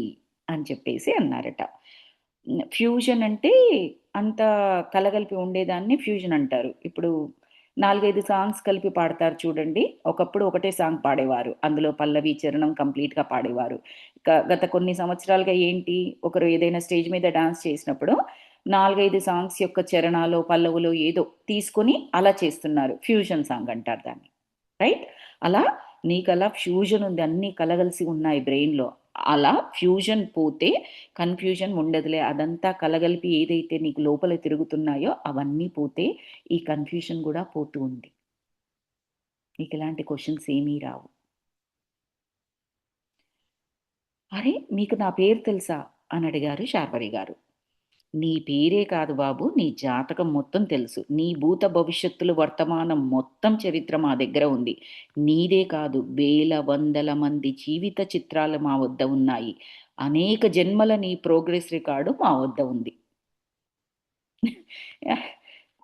అని చెప్పేసి అన్నారట. ఫ్యూజన్ అంటే అంత కలగలిపి ఉండేదాన్ని ఫ్యూజన్ అంటారు. ఇప్పుడు 4, 5 సాంగ్స్ కలిపి పాడతారు చూడండి. ఒకప్పుడు ఒకటే సాంగ్ పాడేవారు, అందులో పల్లవి చరణం కంప్లీట్గా పాడేవారు. గత కొన్ని సంవత్సరాలుగా ఏంటి, ఒకరు ఏదైనా స్టేజ్ మీద డాన్స్ చేసినప్పుడు 4, 5 సాంగ్స్ యొక్క చరణాలు పల్లవులు ఏదో తీసుకొని అలా చేస్తున్నారు, ఫ్యూజన్ సాంగ్ అంటారు దాన్ని. రైట్? అలా నీకలా ఫ్యూజన్ ఉంది, అన్నీ కలగలిసి ఉన్నాయి బ్రెయిన్‌లో. అలా ఫ్యూజన్ పోతే కన్‌ఫ్యూజన్ ఉండదులే. అదంతా కలగలిపి ఏదైతే నీకు లోపల తిరుగుతున్నాయో అవన్నీ పోతే ఈ కన్‌ఫ్యూజన్ గూడా పోతూ ఉంది. నీకిలాంటి క్వెషన్స్ ఏమీ రావు. అరే! మీకు నా పేరు తెలుసా? అని అడిగారు శార్వరి గారు. నీ పేరే కాదు బాబు, నీ జాతకం మొత్తం తెలుసు. నీ భూత భవిష్యత్తులు వర్తమానం మొత్తం చరిత్ర మా దగ్గర ఉంది. నీదే కాదు, వేల వందల మంది జీవిత చిత్రాలు మా వద్ద ఉన్నాయి. అనేక జన్మల నీ ప్రోగ్రెస్ రికార్డు మా వద్ద ఉంది.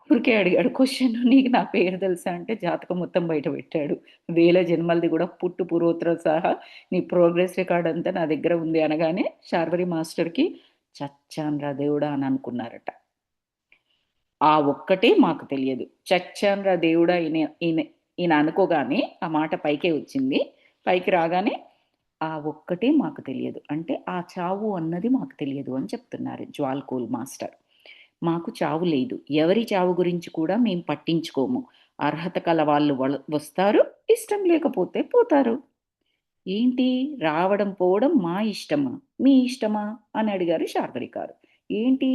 ఊరికే అడిగాడు క్వశ్చన్, నీకు నా పేరు తెలుసా అంటే జాతకం మొత్తం బయట పెట్టాడు. వేల జన్మలది కూడా పుట్టు పూర్వోత్తరం సహా నీ ప్రోగ్రెస్ రికార్డ్ అంతా నా దగ్గర ఉంది అనగానే శార్వరి మాస్టర్‌కి చచ్చాన్రా దేవుడా అని అనుకున్నారట. ఆ ఒక్కటే మాకు తెలియదు. చచ్చాన్రా దేవుడా ఈయన ఈయన ఈయన అనుకోగానే ఆ మాట పైకే వచ్చింది. పైకి రాగానే ఆ ఒక్కటే మాకు తెలియదు. అంటే ఆ చావు అన్నది మాకు తెలియదు అని చెప్తున్నారు జ్వాల్కోల్ మాస్టర్. మాకు చావు లేదు. ఎవరి చావు గురించి కూడా మేము పట్టించుకోము. అర్హత కల వాళ్ళు వస్తారు. ఇష్టం లేకపోతే పోతారు. ఏంటి రావడం, పోవడం మా ఇష్టమా? మీ ఇష్టమా? అని అడిగారు శార్వరి గారు. ఏంటి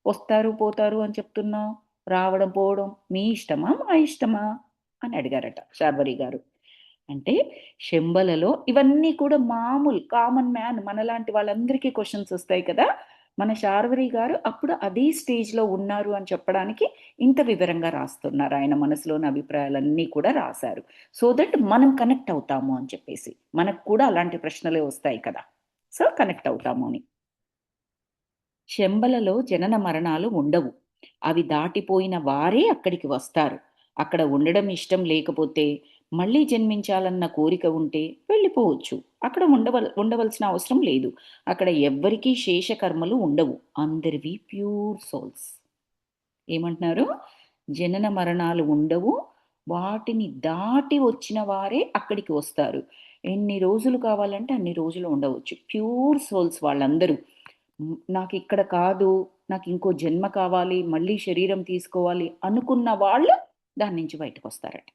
వస్తారు, పోతారు అని చెప్తున్నావు? రావడం, పోవడం మీ ఇష్టమా? మా ఇష్టమా? అని అడిగారట శార్వరి గారు. అంటే శంబలలో ఇవన్నీ కూడా మామూలు కామన్ మ్యాన్ మనలాంటి వాళ్ళందరికీ క్వెషన్స్ ఒస్తాయి కదా! మన శార్వరి గారు అప్పుడు అదే స్టేజ్‌లో ఉన్నారు అని చెప్పడానికి ఇంత వివరంగా రాస్తున్నారు. ఆయన మనసులోని అభిప్రాయాలన్నీ కూడా రాశారు. సో దట్ మనం కనెక్ట్ అవుతాము అని చెప్పేసి. మనకు కూడా అలాంటి ప్రశ్నలే వస్తాయి కదా! సో కనెక్ట్ అవుతాము అని. శంబలలో జనన మరణాలు ఉండవు. అవి దాటిపోయిన వారే అక్కడికి వస్తారు. అక్కడ ఉండడం ఇష్టం లేకపోతే, మళ్ళీ జన్మించాలన్న కోరిక ఉంటే వెళ్ళిపోవచ్చు. అక్కడ ఉండవలసిన అవసరం లేదు. అక్కడ ఎవ్వరికీ శేష కర్మలు ఉండవు. అందరివి ప్యూర్ సోల్స్. ఏమంటున్నారు? జనన మరణాలు ఉండవు. వాటిని దాటి వచ్చిన వారే అక్కడికి వస్తారు. ఎన్ని రోజులు కావాలంటే అన్ని రోజులు ఉండవచ్చు. ప్యూర్ సోల్స్ వాళ్ళందరూ. నాకిక్కడ కాదు, నాకింకో జన్మ కావాలి, మళ్ళీ శరీరం తీసుకోవాలి అనుకున్న వాళ్ళు దాని నుంచి బయటకొస్తారట.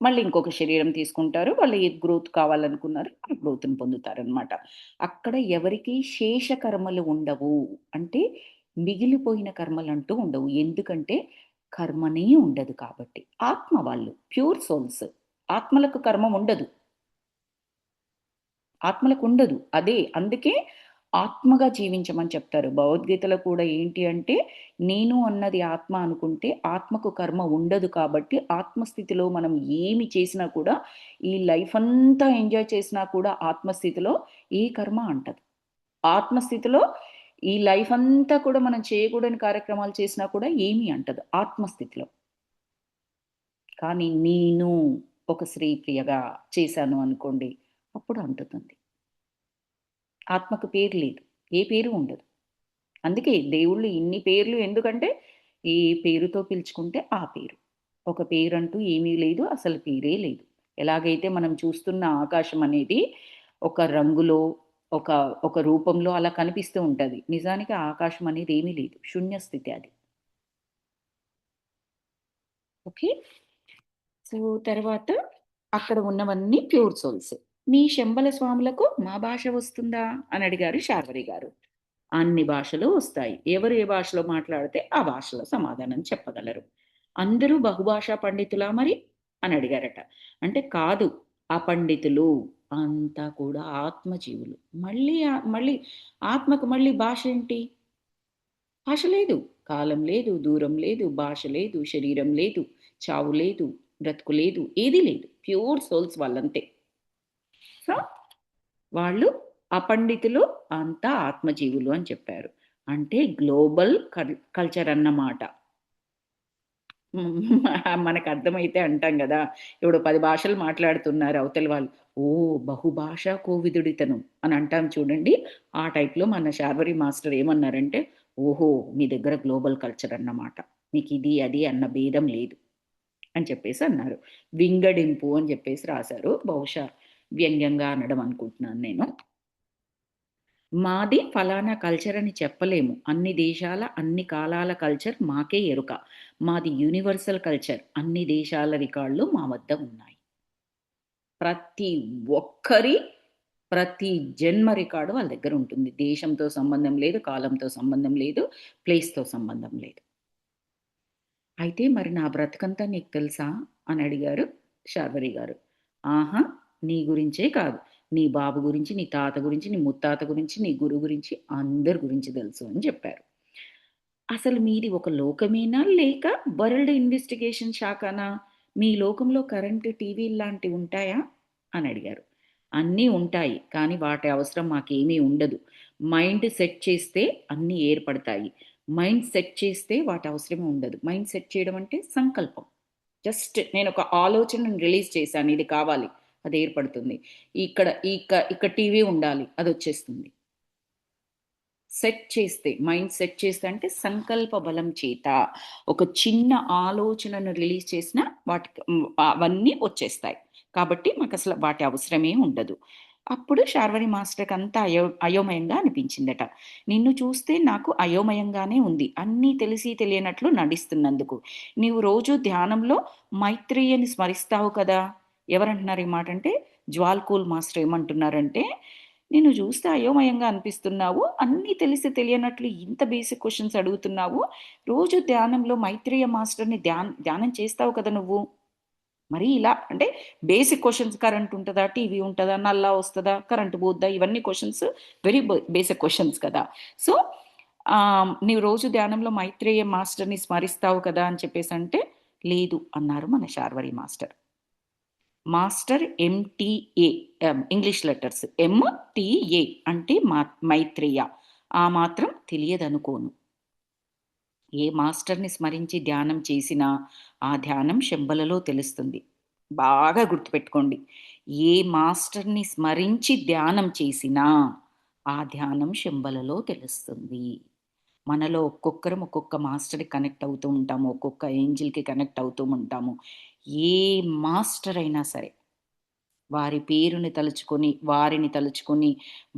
మళ్ళీ ఇంకొక శరీరం తీసుకుంటారు. వాళ్ళు ఏ గ్రోత్ కావాలనుకున్నారో ఆ గ్రోత్‌ని పొందుతారనమాట. అక్కడ ఎవరికీ శేష కర్మలు ఉండవు. అంటే మిగిలిపోయిన కర్మలంటూ ఉండవు. ఎందుకంటే కర్మనే ఉండదు కాబట్టి. ఆత్మ వాళ్ళు. Pure souls. ఆత్మలకు కర్మ ఉండదు. ఆత్మలకుండదు. అదే అందుకే ఆత్మగా జీవించమని చెప్తారు. భగవద్గీతలో కూడా ఏంటి అంటే, నేను అన్నది ఆత్మ అనుకుంటే ఆత్మకు కర్మ ఉండదు కాబట్టి, ఆత్మస్థితిలో మనం ఏమి చేసినా కూడా, ఈ లైఫ్ అంతా ఎంజాయ్ చేసినా కూడా ఆత్మస్థితిలో ఏ కర్మ అంటదు. ఆత్మస్థితిలో ఈ లైఫ్ అంతా కూడా మనం చేయకూడని కార్యక్రమాలు చేసినా కూడా ఏమీ అంటదు ఆత్మస్థితిలో. కానీ నేను ఒక శ్రీప్రియగా చేశాను అనుకోండి, అప్పుడు అంటుతుంది. ఆత్మకు పేరు లేదు. ఏ పేరు ఉండదు. అందుకే దేవుళ్ళు ఇన్ని పేర్లు ఎందుకంటే, ఏ పేరుతో పిలుచుకుంటే ఆ పేరు. ఒక పేరంటూ ఏమీ లేదు. అసలు పేరే లేదు. ఎలాగైతే మనం చూస్తున్న ఆకాశం అనేది ఒక రంగులో, ఒక ఒక రూపంలో అలా కనిపిస్తూ ఉంటది. నిజానికి ఆ ఆకాశం అనేది ఏమీ లేదు. శూన్య స్థితి అది. ఓకే. సో, తర్వాత అక్కడ ఉన్నవన్నీ ప్యూర్ సోల్స్. "మీ శంబల స్వాములకు మా భాష వస్తుందా?" అని అడిగారు శార్వరి గారు. అన్ని భాషలు వస్తాయి. ఎవరు ఏ భాషలో మాట్లాడితే ఆ భాషలో సమాధానం చెప్పగలరు. "అందరూ బహుభాషా పండితులా మరి?" అని అడిగారట. అంటే కాదు. అపండితులు. అంతా కూడా ఆత్మజీవులు. మళ్ళీ ఆత్మకు మళ్ళీ భాష ఏంటి? భాష లేదు. కాలం లేదు, దూరం లేదు, భాష లేదు, శరీరం లేదు, చావు లేదు, బ్రతుకు లేదు, ఏదీ లేదు. Pure souls వాళ్ళంతే. సో, వాళ్ళు అపండితులు, అంతా ఆత్మజీవులు అని చెప్పారు. అంటే గ్లోబల్ కల్చర్ అన్నమాట. మనకర్థమైతే అంటాం గదా! ఇప్పుడు 10 భాషలు మాట్లాడుతున్నారు అవతలి వాళ్ళు. ఓహ్! బహుభాషా కోవిదుడితను అని అంటాం చూడండి. ఆ టైప్‌లో మన శార్వరి మాస్టర్ ఏమన్నారంటే, ఓహో! మీ దగ్గర గ్లోబల్ కల్చర్ అన్నమాట. మీకిది, అది అన్న భేదం లేదు అని చెప్పేసి అన్నారు. వింగడింపు అని చెప్పేసి రాశారు. బహుశా వ్యంగ్యంగా అనడం అనుకుంటున్నాను నేను. మాది ఫలానా కల్చర్ అని చెప్పలేము. అన్ని దేశాల, అన్ని కాలాల కల్చర్ మాకే ఎరుక. మాది యూనివర్సల్ కల్చర్. అన్ని దేశాల రికార్డులు మా వద్ద ఉన్నాయి. ప్రతి ఒక్కరి, ప్రతి జన్మ రికార్డు వాళ్ళ దగ్గర ఉంటుంది. దేశంతో సంబంధం లేదు, కాలంతో సంబంధం లేదు, ప్లేస్‌తో సంబంధం లేదు. అయితే మరి నా బ్రతుకంతా నీకు తెలుసా? అని అడిగారు శార్వరి గారు. ఆహా! నీ గురించే కాదు. నీ బాబు గురించి, నీ తాత గురించి, నీ ముత్తాత గురించి, నీ గురువు గురించి అందరి గురించి తెలుసు అని చెప్పారు. అసలు మీది ఒక లోకమేనా? లేక వరల్డ్ ఇన్వెస్టిగేషన్ శాఖనా? మీ లోకంలో కరెంట్, టీవీల్లాంటివి ఉంటాయా? అని అడిగారు. అన్నీ ఉంటాయి. కానీ వాటి అవసరం మాకేమీ ఉండదు. మైండ్ సెట్ చేస్తే అన్నీ ఏర్పడతాయి. మైండ్ సెట్ చేస్తే వాటి అవసరమే ఉండదు. మైండ్ సెట్ చేయడం అంటే సంకల్పం. జస్ట్ నేనొక ఆలోచనను రిలీజ్ చేశాను. ఇది కావాలి. అది ఏర్పడుతుంది. ఇక్కడ ఇక్కడ టీవీ ఉండాలి. అదొచ్చేస్తుంది. సెట్ చేస్తే, మైండ్ సెట్ చేస్తే అంటే సంకల్ప బలం చేత ఒక చిన్న ఆలోచనను రిలీజ్ చేసినా అవన్నీ వచ్చేస్తాయి. కాబట్టి మాకసల వాటి అవసరమే ఉండదు. అప్పుడు శార్వరి మాస్టర్‌కి అంతా అయోమయంగా అనిపించిందట. నిన్ను చూస్తే నాకు అయోమయంగానే ఉంది. అన్నీ తెలిసి తెలియనట్లు నటిస్తున్నందుకు. నీవు రోజు ధ్యానంలో మైత్రేయిని స్మరిస్తావు కదా! ఎవరంటున్నారు ఈ మాటంటే, జ్వాల్కూల్ మాస్టర్ ఏమంటున్నారంటే, నిన్ను చూస్తే అయోమయంగా అనిపిస్తున్నావు. అన్నీ తెలిసి తెలియనట్లు ఇంత బేసిక్ క్వెషన్స్ అడుగుతున్నావు. రోజు ధ్యానంలో మైత్రేయ మాస్టర్‌ని ధ్యానం చేస్తావు కదా నువ్వు. మరి ఇలా అంటే బేసిక్ క్వెషన్స్ కరెంట్ ఉంటదా? టీవీ ఉంటదా? నల్లా వస్తదా? కరెంట్ పోద్దా? ఇవన్నీ క్వెషన్స్ వెరీ బేసిక్ క్వెషన్స్ కదా! సో, నీవు రోజు ధ్యానంలో మైత్రేయ మాస్టర్‌ని స్మరిస్తావు కదా! అని చెప్పేసంటే, లేదు అన్నారు మన Sharvari master. Master empty a English letters empty a అంటే మైత్రేయ. ఆ మాత్రం తెలియదనుకోను. ఏ మాస్టర్‌ని స్మరించి ధ్యానం చేసినా, ఆ ధ్యానం శంబలలో తెలుస్తుంది. బాగా గుర్తుపెట్టుకోండి. ఏ మాస్టర్‌ని స్మరించి ధ్యానం చేసినా, ఆ ధ్యానం శంబలలో తెలుస్తుంది. మనలో ఒక్కొక్కరం ఒక్కొక్క మాస్టర్‌కి కనెక్ట్ అవుతూ ఉంటాము. ఒక్కొక్క ఏంజిల్‌కి కనెక్ట్ అవుతూ ఉంటాము. ఏ మాస్టర్ అయినా సరే, వారి పేరుని తలుచుకొని, వారిని తలుచుకొని,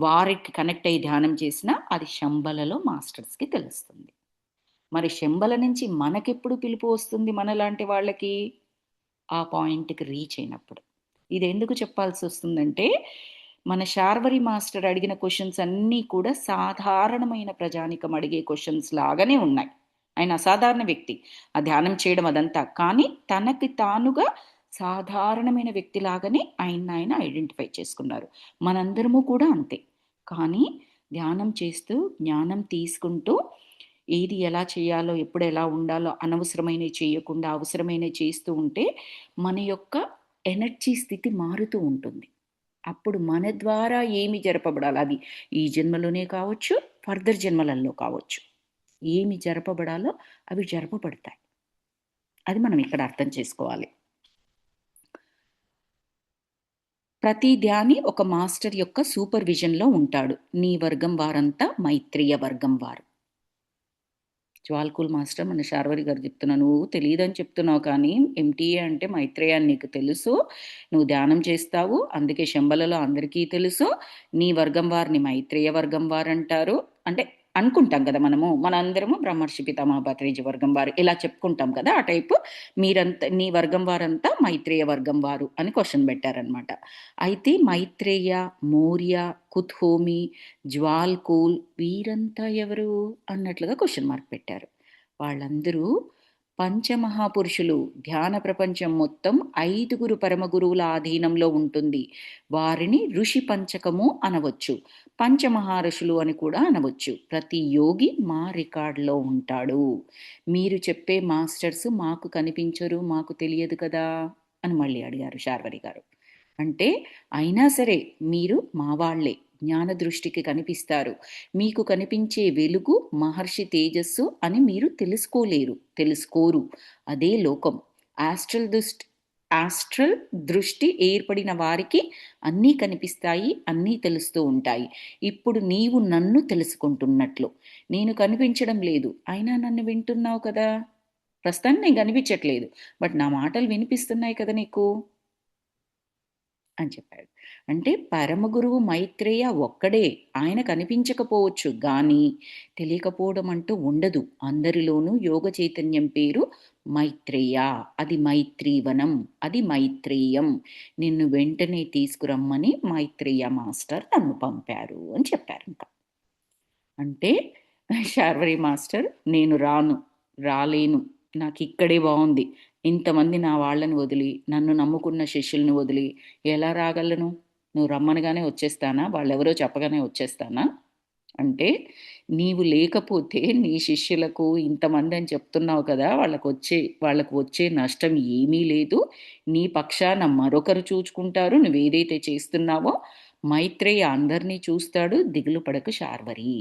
వారికి కనెక్ట్ అయ్యి ధ్యానం చేసినా, అది శంబలలో మాస్టర్స్‌కి తెలుస్తుంది. మరి శంబల నుంచి మనకెప్పుడు పిలుపు వస్తుంది మనలాంటి వాళ్ళకి? ఆ పాయింట్‌కి రీచ్ అయినప్పుడు. ఇదెందుకు చెప్పాల్సొస్తుందంటే, మన శార్వరి మాస్టర్ అడిగిన క్వెషన్స్ అన్నీ కూడా సాధారణమైన ప్రజానీకం అడిగే క్వెషన్స్ లాగానే ఉన్నాయి. ఆయన అసాధారణ వ్యక్తి. ఆ ధ్యానం చేయడం అదంతా. కానీ తనకి తానుగా సాధారణమైన వ్యక్తిలాగానే ఆయన్నాయన ఐడెంటిఫై చేసుకున్నారు. మనందరము కూడా అంతే. కానీ ధ్యానం చేస్తూ, జ్ఞానం తీసుకుంటూ ఏది ఎలా చేయాలో, ఎప్పుడు ఎలా ఉండాలో అనవసరమైనవి చేయకుండా అవసరమైనవి చేస్తూ ఉంటే మన యొక్క ఎనర్జీ స్థితి మారుతూ ఉంటుంది. అప్పుడు మన ద్వారా ఏమి జరపబడాలి అది ఈ జన్మలోనే కావచ్చు, ఫర్దర్ జన్మలలో కావచ్చు. ఏమి జరపబడాలో అవి జరపబడతాయి. అది మనం ఇక్కడ అర్థం చేసుకోవాలి. ప్రతి ధ్యాని ఒక మాస్టర్ యొక్క సూపర్విజన్‌లో ఉంటాడు. నీ వర్గం వారంతా మైత్రేయ వర్గం వారు. జ్వాల్కూల్ మాస్టర్ మన శార్వరి గారు చెప్తున్నా. నువ్వు తెలీదని చెప్తున్నావు కానీ ఎంటీఏ అంటే మైత్రేయ అని నీకు తెలుసు. నువ్వు ధ్యానం చేస్తావు. అందుకే శంబలలో అందరికీ తెలుసు. నీ వర్గం వారిని మైత్రేయ వర్గం వారంటారు. అంటే అనుకుంటాం కదా మనము. మనందరము బ్రహ్మర్షి పితామహ భట్రిజీ వర్గం వారు ఇలా చెప్పుకుంటాం కదా! ఆ టైపు మీరంతా నీ వర్గం వారంతా మైత్రేయ వర్గం వారు అని క్వెషన్ పెట్టారనమాట. అయితే మైత్రేయ, మౌర్య, కుత్హోమి, జ్వాల్కూల్ వీరంతా ఎవరు అన్నట్లుగా క్వెషన్ మార్క్ పెట్టారు. వాళ్ళందరూ పంచమహాపురుషులు. ధ్యాన ప్రపంచం మొత్తం 5గురు పరమ గురువుల ఆధీనంలో ఉంటుంది. వారిని ఋషి పంచకము అనవచ్చు. పంచమహారుషులు అని కూడా అనవచ్చు. ప్రతి యోగి మా రికార్డ్‌లో ఉంటాడు. మీరు చెప్పే మాస్టర్స్ మాకు కనిపించరు, మాకు తెలియదు కదా! అని మళ్ళీ అడిగారు శార్వరి గారు. అంటే అయినా సరే మీరు మా వాళ్ళే. జ్ఞాన దృష్టికి కనిపిస్తారు. మీకు కనిపించే వెలుగు మహర్షి తేజస్సు అని మీరు తెలుసుకోలేరు. తెలుసుకోరు. అదే లోకం. ఆస్ట్రల్ దృష్టి ఆస్ట్రల్ దృష్టి ఏర్పడిన వారికి అన్నీ కనిపిస్తాయి. అన్నీ తెలుస్తూ ఉంటాయి. ఇప్పుడు నీవు నన్ను తెలుసుకుంటున్నట్లు. నేను కనిపించడం లేదు. అయినా నన్ను వింటున్నావు కదా! ప్రస్తుతానికి నేను కనిపించట్లేదు. బట్ నా మాటలు వినిపిస్తున్నాయి కదా నీకు. అని చెప్పాడు. అంటే పరమగురువు మైత్రేయ ఒక్కడే. ఆయన కనిపించకపోవచ్చు గానీ, తెలియకపోవడం అంటూ ఉండదు. అందరిలోనూ యోగ చైతన్యం పేరు మైత్రేయ. అది మైత్రీవనం. అది మైత్రేయం. నిన్ను వెంటనే తీసుకురమ్మని మైత్రేయ మాస్టర్ నన్ను పంపారు అని చెప్పారింక. అంటే శార్వరి మాస్టర్ నేను రాను, రాలేను. నాకిక్కడే బావుంది. ఇంతమంది నా వాళ్ళని వదిలి, నన్ను నమ్ముకున్న శిష్యుల్ని వదిలి ఎలా రాగలను? నువ్వు రమ్మనగానే వచ్చేస్తానా? వాళ్ళెవరో చెప్పగానే వచ్చేస్తానా? అంటే నీవు లేకపోతే నీ శిష్యులకు ఇంతమందని చెప్తున్నావు కదా! వాళ్ళకు వచ్చే నష్టం ఏమీ లేదు. నీ పక్షాన మరొకరు చూచుకుంటారు. నువ్వేదైతే చేస్తున్నావో మైత్రేయ అందరిని చూస్తాడు. దిగులు పడకు శార్వరి.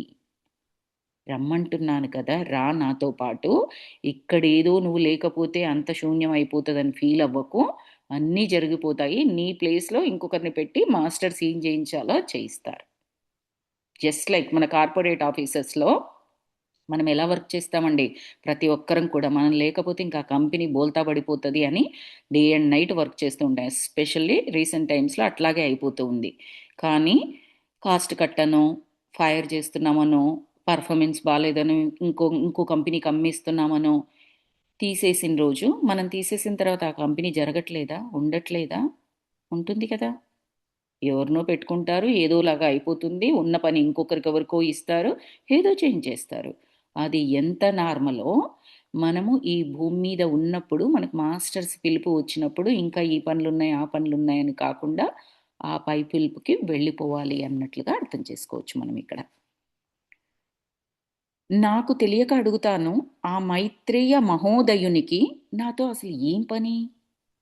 రమ్మంటున్నాను కదా! రా నాతో పాటు. ఇక్కడేదో నువ్వు లేకపోతే అంత శూన్యం అయిపోతదని ఫీల్ అవ్వకు. అన్నీ జరిగిపోతాయి. నీ ప్లేస్‌లో ఇంకొకరిని పెట్టి మాస్టర్స్ ఏం చేయించాలో చేయిస్తారు. జస్ట్ లైక్ మన కార్పొరేట్ ఆఫీసెస్‌లో మనం ఎలా వర్క్ చేస్తామండి. ప్రతి ఒక్కరం కూడా మనం లేకపోతే ఇంకా కంపెనీ బోల్తా పడిపోతది అని డే అండ్ నైట్ వర్క్ చేస్తూ ఉంటాం. ఎస్పెషల్లీ రీసెంట్ టైమ్స్‌లో అట్లాగే అయిపోతూ ఉంది. కానీ కాస్ట్ కట్టనో, ఫైర్ చేస్తున్నామనో, పర్ఫార్మెన్స్ బాలేదనో, ఇంకో కంపెనీకి అమ్మేస్తున్నామనో తీసేసిన రోజు, మనం తీసేసిన తర్వాత ఆ కంపెనీ జరగట్లేదా? ఉండట్లేదా? ఉంటుంది కదా! ఎవరినో పెట్టుకుంటారు. ఏదోలాగా అయిపోతుంది. ఉన్న పని ఇంకొకరికెవరికో ఇస్తారు. ఏదో చేంజ్ చేస్తారు. అది ఎంత నార్మలో మనము ఈ భూమి మీద ఉన్నప్పుడు మనకు మాస్టర్స్ పిలుపు వచ్చినప్పుడు ఇంకా ఈ పనులున్నాయి, ఆ పనులున్నాయని కాకుండా ఆ పై పిలుపుకి వెళ్ళిపోవాలి అన్నట్లుగా అర్థం చేసుకోవచ్చు మనం ఇక్కడ. నాకు తెలియక అడుగుతాను. ఆ మైత్రేయ మహోదయునికి నాతో అసలు ఏం పని?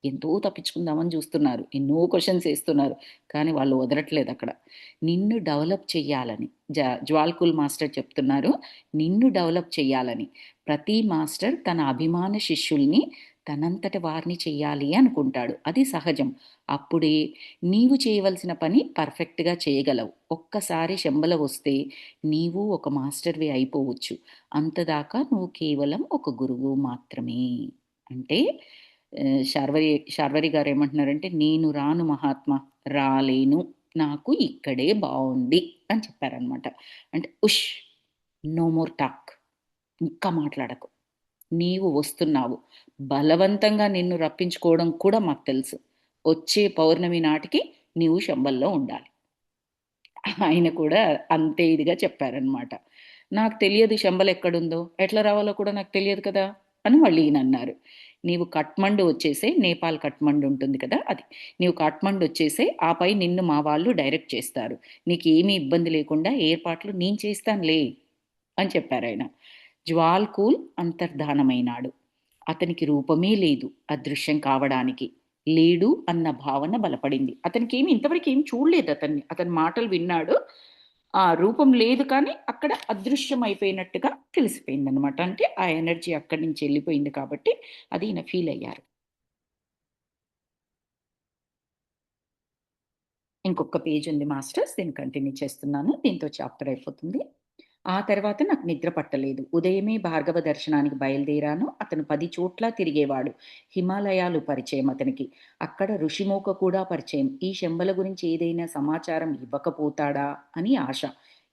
ఎంతో తప్పించుకుందామని చూస్తున్నారు. ఎన్నో క్వెషన్స్ ఏస్తున్నారు. కానీ వాళ్ళు వదలట్లేదక్కడ. నిన్ను డెవలప్ చెయ్యాలని. జ్వాల్కుల్ మాస్టర్ చెప్తున్నారు. నిన్ను డెవలప్ చెయ్యాలని. ప్రతి మాస్టర్ తన అభిమాన శిష్యుల్ని తనంతట వారిని చెయ్యాలి అనుకుంటాడు. అది సహజం. అప్పుడే నీవు చేయవలసిన పని పర్ఫెక్ట్‌గా చేయగలవు. ఒక్కసారి శంబల వస్తే నీవు ఒక మాస్టర్‌వి అయిపోవచ్చు. అంతదాకా నువ్వు కేవలం ఒక గురువు మాత్రమే. అంటే శార్వరి గారేమంటున్నారంటే, "నేను రాను మహాత్మా, రాలేను. నాకు ఇక్కడే బావుంది" అని చెప్పారనమాట. అంటే, "ఉష్! No more talk. ఇంకా మాట్లాడకు. నీవు వస్తున్నావు. బలవంతంగా నిన్ను రప్పించుకోవడం కూడా మాకు తెలుసు. వచ్చే పౌర్ణమి నాటికి నీవు శంబల్లో ఉండాలి." ఆయన కూడా అంతే ఇదిగా చెప్పారనమాట. "నాకు తెలియదు శంబల్ ఎక్కడుందో, ఎట్లా రావాలో కూడా నాకు తెలియదు కదా!" అని మళ్ళీ ఈయనన్నారు. "నీవు కఠ్మండు వచ్చేసేయి, నేపాల్ కఠ్మండు ఉంటుంది కదా! అది. నీవు కాఠ్మండు వచ్చేసేయి, ఆపై నిన్ను మా వాళ్ళు డైరెక్ట్ చేస్తారు. నీకేమీ ఇబ్బంది లేకుండా ఏర్పాట్లు నేను చేస్తానులే" అని చెప్పారాయన. జ్వాల్కూల్ అంతర్ధానమైనాడు. అతనికి రూపమే లేదు అదృశ్యం కావడానికి. లేడు అన్న భావన బలపడింది. అతనికేమి ఇంతవరకేమి చూడలేదు అతన్ని. అతని మాటలు విన్నాడు. ఆ రూపం లేదు కానీ అక్కడ అదృశ్యం అయిపోయినట్టుగా తెలిసిపోయిందనమాట. అంటే ఆ ఎనర్జీ అక్కడి నుంచి ఎళ్ళిపోయింది కాబట్టి అది ఈయన ఫీలయ్యారు. ఇంకొక పేజుంది మాస్టర్స్. దీన్ని కంటిన్యూ చేస్తున్నాను. దీంతో చాప్టర్ అయిపోతుంది. ఆ తర్వాత నాకు నిద్ర పట్టలేదు. ఉదయమే భార్గవ దర్శనానికి బయలుదేరాను. అతను 10 చోట్ల తిరిగేవాడు. హిమాలయాలు పరిచయం అతనికి. అక్కడ ఋషిమూక కూడా పరిచయం. ఈ శంబల గురించి ఏదైనా సమాచారం ఇవ్వకపోతాడా అని ఆశ.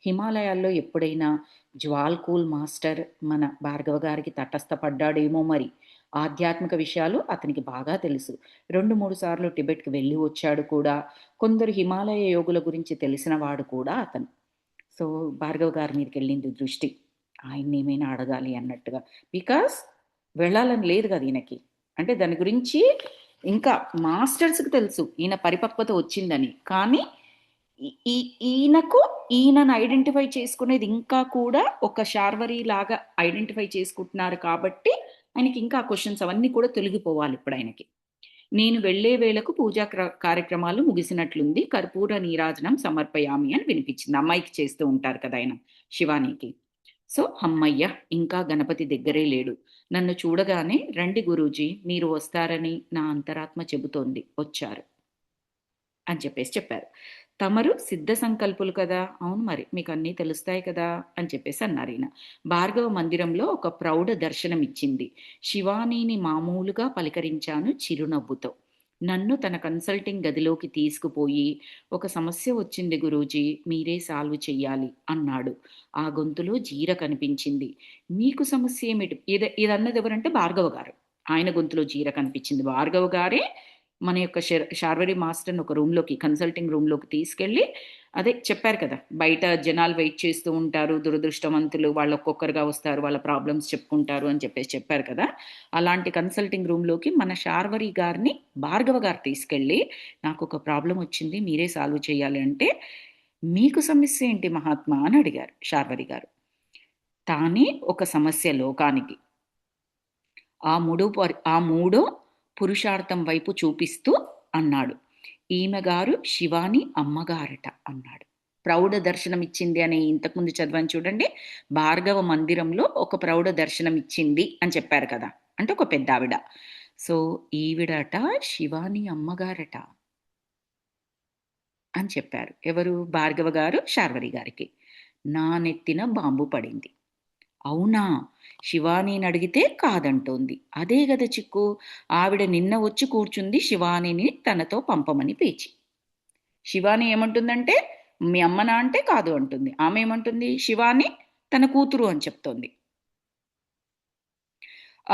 హిమాలయాల్లో ఎప్పుడైనా జ్వాల్కూల్ మాస్టర్ మన భార్గవ గారికి తటస్థపడ్డాడేమో మరి. ఆధ్యాత్మిక విషయాలు అతనికి బాగా తెలుసు. 2, 3 సార్లు టిబెట్‌కి వెళ్ళి వచ్చాడు కూడా. కొందరు హిమాలయ యోగుల గురించి తెలిసినవాడు కూడా అతను. సో, భార్గవ్ గారి మీదకెళ్ళింది దృష్టి. ఆయన్నేమైనా అడగాలి అన్నట్టుగా. బికాజ్ వెళ్ళాలని లేదు గదా ఈయనకి. అంటే దాని గురించి ఇంకా మాస్టర్స్‌కి తెలుసు. ఈయన పరిపక్వత వచ్చిందని. కానీ ఈ ఈ ఈయనకు ఈయనను ఐడెంటిఫై చేసుకునేది ఇంకా కూడా ఒక శార్వరిలాగా ఐడెంటిఫై చేసుకుంటున్నారు కాబట్టి, ఆయనకి ఇంకా ఆ క్వెషన్స్ అవన్నీ కూడా తొలగిపోవాలి ఇప్పుడాయనకి. నేను వెళ్ళే వేళకు పూజా కార్యక్రమాలు ముగిసినట్లుంది. కర్పూర నీరాజనం సమర్పయామి అని వినిపించింది. అమ్మాయికి చేస్తూ ఉంటారు కదా ఆయన శివానీకి. సో, హమ్మయ్య! ఇంకా గణపతి దగ్గరే లేడు. నన్ను చూడగానే రండి గురూజీ మీరు వస్తారని నా అంతరాత్మ చెబుతోంది. వచ్చారు అని చెప్పారు. తమరు సిద్ధ సంకల్పులు కదా! అవును మరి. మీకన్నీ తెలుస్తాయి కదా! అని అన్నారీయన. భార్గవ మందిరంలో ఒక ప్రౌఢ దర్శనమిచ్చింది. శివానీని మామూలుగా పలకరించాను చిరునవ్వుతో. నన్ను తన కన్సల్టింగ్ గదిలోకి తీసుకుపోయి, "ఒక సమస్య వచ్చింది గురూజీ, మీరే సాల్వ్ చెయ్యాలి" అన్నాడు. ఆ గొంతులో జీర కనిపించింది. "మీకు సమస్యేమిటి?" ఇదన్నదెవరంటే భార్గవ గారు. ఆయన గొంతులో జీర కనిపించింది. భార్గవ గారే మన యొక్క శార్వరి మాస్టర్‌ని ఒక రూమ్‌లోకి కన్సల్టింగ్ రూమ్‌లోకి తీసుకెళ్ళి అదే చెప్పారు కదా! బయట జనాలు వెయిట్ చేస్తూ ఉంటారు. దురదృష్టవంతులు వాళ్ళు ఒక్కొక్కరుగా వస్తారు. వాళ్ళ ప్రాబ్లమ్స్ చెప్పుకుంటారు అని చెప్పారు కదా! అలాంటి కన్సల్టింగ్ రూమ్‌లోకి మన శార్వరి గారిని భార్గవ గారు తీసుకెళ్ళి, "నాకొక ప్రాబ్లమ్ వచ్చింది. మీరే సాల్వ్ చేయాలి" అంటే, "మీకు సమస్య ఏంటి మహాత్మా?" అని అడిగారు శార్వరి గారు. తానే ఒక సమస్య లోకానికి. ఆ మూడో పురుషార్థం వైపు చూపిస్తూ అన్నాడు. ఈమె గారు శివాని అమ్మగారట అన్నాడు. ప్రౌఢ దర్శనం ఇచ్చింది అని ఇంతకుముందు చదివాను చూడండి. భార్గవ మందిరంలో ఒక ప్రౌఢ దర్శనం ఇచ్చింది అని చెప్పారు కదా! అంటే ఒక పెద్దావిడ. సో, ఈవిడట శివాని అమ్మగారట అని చెప్పారు. ఎవరు? భార్గవ గారు శార్వరి గారికి. నా నెత్తిన బాంబు పడింది. అవునా! శివానీనడిగితే కాదంటోంది. అదే గద చిక్కు. ఆవిడ నిన్న వచ్చి కూర్చుంది శివానీని తనతో పంపమని పేచి. శివాని ఏమంటుందంటే మీ అమ్మనా అంటే కాదు అంటుంది. ఆమె ఏమంటుంది శివాని తన కూతురు అని చెప్తోంది.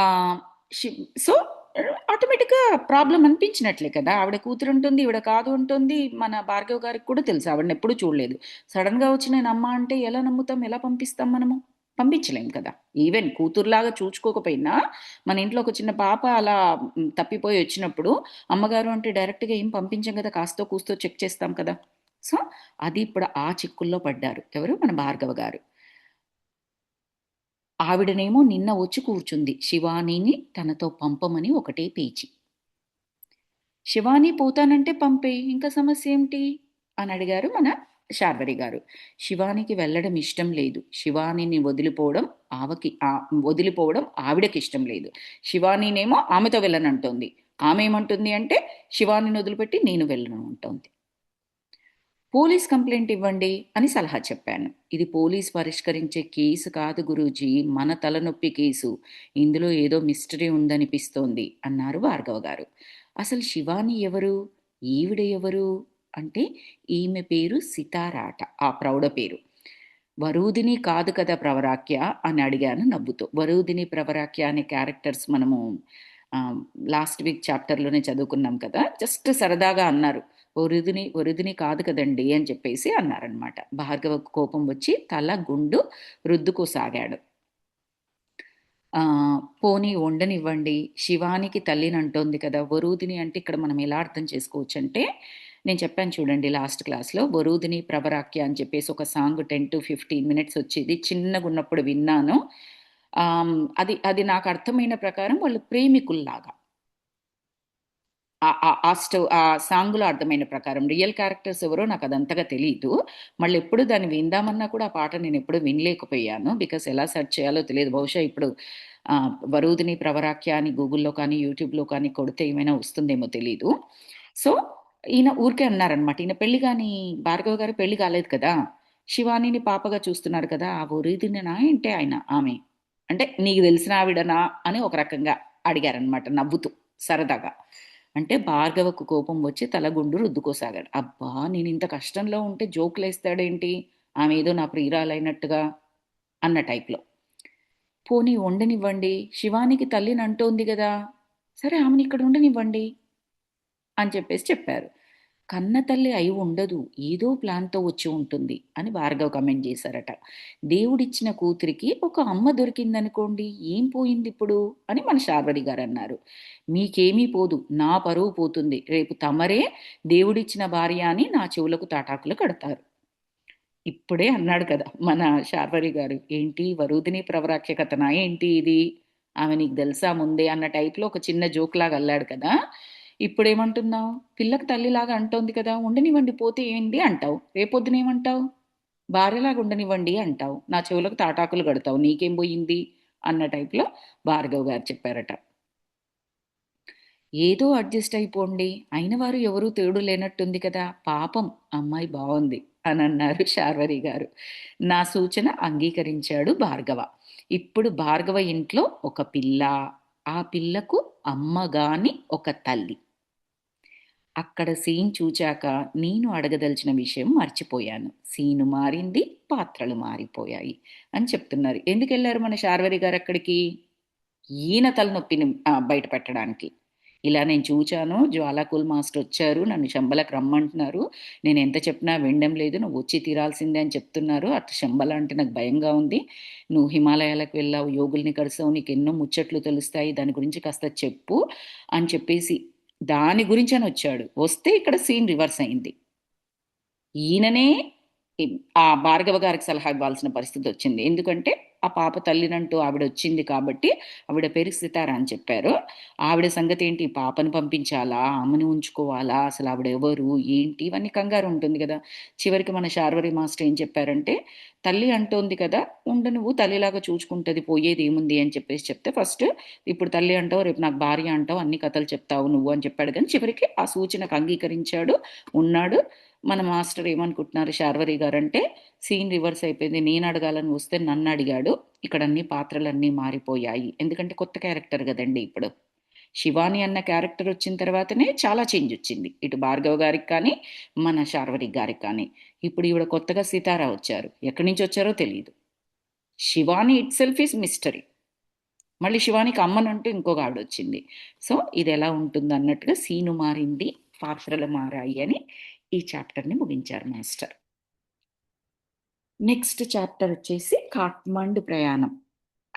ఆ, సో ఆటోమేటిక్గా ప్రాబ్లం అనిపించినట్లే కదా. ఆవిడ కూతురు ఉంటుంది, ఈవిడ కాదు ఉంటుంది. మన భార్గవ్ గారికి కూడా తెలుసు, ఆవిడని ఎప్పుడూ చూడలేదు. సడన్ గా వచ్చి నేను అమ్మ అంటే ఎలా నమ్ముతాం, ఎలా పంపిస్తాం మనము? పంపించలేం కదా. ఈవెన్ కూతురులాగా చూసుకోకపోయినా మన ఇంట్లో ఒక చిన్న పాప అలా తప్పిపోయి వచ్చినప్పుడు అమ్మగారు అంటే డైరెక్ట్గా ఏం పంపించం కదా, కాస్తో కూస్తో చెక్ చేస్తాం కదా. సో అది ఇప్పుడు ఆ చిక్కుల్లో పడ్డారు ఎవరు, మన భార్గవ గారు. ఆవిడనేమో నిన్న వచ్చి కూర్చుంది శివానీని తనతో పంపమని ఒకటే పేచి. శివాని పోతానంటే పంపేయి, ఇంకా సమస్య ఏమిటి అని అడిగారు మన శార్వరి గారు. శివానికి వెళ్ళడం ఇష్టం లేదు, శివానిని వదిలిపోవడం వదిలిపోవడం ఆవిడకి ఇష్టం లేదు. శివానీనేమో ఆమెతో వెళ్ళనంటోంది. ఆమె ఏమంటుంది అంటే శివానిని వదిలిపెట్టి నేను వెళ్ళను అంటోంది. పోలీస్ కంప్లైంట్ ఇవ్వండి అని సలహా చెప్పాను. ఇది పోలీస్ పరిష్కరించే కేసు కాదు గురూజీ, మన తలనొప్పి కేసు. ఇందులో ఏదో మిస్టరీ ఉందనిపిస్తోంది అన్నారు భార్గవ గారు. అసలు శివాని ఎవరు, ఈవిడ ఎవరు అంటే ఈమె పేరు సితారాట, ఆ ప్రౌఢ పేరు. వరూదిని కాదు కదా ప్రవరాఖ్య అని అడిగాను నవ్వుతూ. వరూదిని ప్రవరాఖ్య అనే క్యారెక్టర్స్ మనము లాస్ట్ వీక్ చాప్టర్లోనే చదువుకున్నాం కదా. జస్ట్ సరదాగా అన్నారు, వరుదిని కాదు కదండి అని చెప్పేసి అన్నారనమాట. భార్గవ కోపం వచ్చి తల గుండు రుద్దుకోసాగాడు. ఆ, పోనీ ఉండనివ్వండి, శివానికి తల్లిని అంటోంది కదా. వరూదిని అంటే ఇక్కడ మనం ఎలా అర్థం చేసుకోవచ్చు అంటే, నేను చెప్పాను చూడండి లాస్ట్ క్లాస్లో, వరూదిని ప్రవరాఖ్య అని చెప్పేసి ఒక సాంగ్ 10 to 15 minutes వచ్చేది, చిన్నగా ఉన్నప్పుడు విన్నాను. అది అది నాకు అర్థమైన ప్రకారం వాళ్ళు ప్రేమికుల్లాగా. ఆ సాంగ్లో అర్థమైన ప్రకారం రియల్ క్యారెక్టర్స్ ఎవరో నాకు అదంతగా తెలియదు. మళ్ళీ ఎప్పుడు దాన్ని విందామన్నా కూడా ఆ పాట నేను ఎప్పుడు వినలేకపోయాను. బికాస్ ఎలా సెర్చ్ చేయాలో తెలియదు. బహుశా ఇప్పుడు వరూధిని ప్రవరాఖ్య అని గూగుల్లో కానీ యూట్యూబ్లో కానీ కొడితే ఏమైనా వస్తుందేమో తెలీదు. సో ఈయన ఊరికే అన్నారనమాట. ఈయన పెళ్లి కానీ, భార్గవ గారు పెళ్లి కాలేదు కదా, శివానిని పాపగా చూస్తున్నారు కదా, ఆ వరూధినినా అంటే ఆయన ఆమె అంటే నీకు తెలిసిన ఆవిడనా అని ఒక రకంగా అడిగారనమాట నవ్వుతూ సరదాగా. అంటే భార్గవకు కోపం వచ్చి తలగుండు రుద్దుకోసాగాడు. అబ్బా, నేను ఇంత కష్టంలో ఉంటే జోకులు వేస్తాడేంటి, ఆమె ఏదో నా ప్రియురాలైనట్టుగా అన్న టైప్లో. పోనీ ఉండనివ్వండి, శివానికి తల్లిని అంటోంది కదా, సరే ఆమెను ఇక్కడ ఉండనివ్వండి అని చెప్పేసి చెప్పారు. కన్న తల్లి అయి ఉండదు, ఏదో ప్లాన్తో వచ్చి ఉంటుంది అని భార్గవ్ కమెంట్ చేశారట. దేవుడిచ్చిన కూతురికి ఒక అమ్మ దొరికిందనుకోండి, ఏం పోయింది ఇప్పుడు అని మన శార్వరి గారు అన్నారు. మీకేమీ పోదు, నా పరువు పోతుంది, రేపు తమరే దేవుడిచ్చిన భార్య అని నా చెవులకు తాటాకులు కడతారు. ఇప్పుడే అన్నాడు కదా మన శార్వరి గారు, ఏంటి వరూధిని ప్రవరాఖ్య కథనా ఏంటి ఇది, ఆమె నీకు తెలుసా ముందే అన్న టైప్లో ఒక చిన్న జోక్ లాగా అల్లాడు కదా. ఇప్పుడేమంటున్నావు, పిల్లకు తల్లిలాగా అంటోంది కదా, ఉండనివ్వండి పోతే ఏంటి అంటావు, రేపొద్దున ఏమంటావు, భార్యలాగా ఉండనివ్వండి అంటావు, నా చెవులకు తాటాకులు కడతావు, నీకేం పోయింది అన్న టైప్లో భార్గవ్ గారు చెప్పారట. ఏదో అడ్జస్ట్ అయిపోండి, అయిన వారు ఎవరూ తేడు లేనట్టుంది కదా, పాపం అమ్మాయి బాగుంది అని అన్నారు శార్వరి గారు. నా సూచన అంగీకరించాడు భార్గవ. ఇప్పుడు భార్గవ ఇంట్లో ఒక పిల్ల, ఆ పిల్లకు అమ్మగాని ఒక తల్లి. అక్కడ సీన్ చూచాక నేను అడగదలిచిన విషయం మర్చిపోయాను. సీను మారింది, పాత్రలు మారిపోయాయి అని చెప్తున్నారు. ఎందుకు వెళ్ళారు మన శార్వరి గారు అక్కడికి? ఈయన తలనొప్పిని బయట పెట్టడానికి. ఇలా నేను చూచాను, జ్వాలాకూల్ మాస్టర్ వచ్చారు, నన్ను శంబలకు రమ్మంటున్నారు, నేను ఎంత చెప్పినా వినడం లేదు, నువ్వు వచ్చి తీరాల్సిందే అని చెప్తున్నారు, అటు శంబల అంటే నాకు భయంగా ఉంది, నువ్వు హిమాలయాలకు వెళ్ళావు, యోగుల్ని కలిసావు, నీకు ఎన్నో ముచ్చట్లు తెలుస్తాయి, దాని గురించి కాస్త చెప్పు అని చెప్పేసి దాని గురించి అని వచ్చాడు. వస్తే ఇక్కడ సీన్ రివర్స్ అయింది. ఈయననే ఆ భార్గవ గారికి సలహా ఇవ్వాల్సిన పరిస్థితి వచ్చింది. ఎందుకంటే ఆ పాప తల్లినంటూ ఆవిడ వచ్చింది కాబట్టి ఆవిడ పేరు సితార అని చెప్పారు. ఆవిడ సంగతి ఏంటి, పాపను పంపించాలా, ఆమెను ఉంచుకోవాలా, అసలు ఆవిడ ఎవరు ఏంటి, ఇవన్నీ కంగారు ఉంటుంది కదా. చివరికి మన శార్వరి మాస్టర్ ఏం చెప్పారంటే, తల్లి అంటోంది కదా, ఉండు నువ్వు తల్లిలాగా చూసుకుంటుంది, పోయేది ఏముంది అని చెప్పేసి చెప్తే, ఫస్ట్ ఇప్పుడు తల్లి అంటావు, రేపు నాకు భార్య అంటావు, అన్ని కథలు చెప్తావు నువ్వు అని చెప్పాడు. కానీ చివరికి ఆ సూచనకు అంగీకరించాడు, ఉన్నాడు. మన మాస్టర్ ఏమనుకుంటున్నారు శార్వరి గారు అంటే, సీన్ రివర్స్ అయిపోయింది, నేను అడగాలని వస్తే నన్ను అడిగాడు, ఇక్కడ అన్ని పాత్రలన్నీ మారిపోయాయి, ఎందుకంటే కొత్త క్యారెక్టర్ కదండి ఇప్పుడు. శివాని అన్న క్యారెక్టర్ వచ్చిన తర్వాతనే చాలా చేంజ్ వచ్చింది, ఇటు భార్గవ్ గారికి కానీ మన శార్వరి గారికి కానీ. ఇప్పుడు ఈవిడ కొత్తగా సితారా వచ్చారు, ఎక్కడి నుంచి వచ్చారో తెలియదు. Shivani it self is mystery. మళ్ళీ శివానికి అమ్మనంటూ ఇంకొక ఆవిడ వచ్చింది. సో ఇది ఎలా ఉంటుంది అన్నట్టుగా సీను మారింది, పాత్రలు మారాయి అని ఈ చాప్టర్ని ముగించారు మాస్టర్. నెక్స్ట్ చాప్టర్ వచ్చేసి కాట్మండు ప్రయాణం.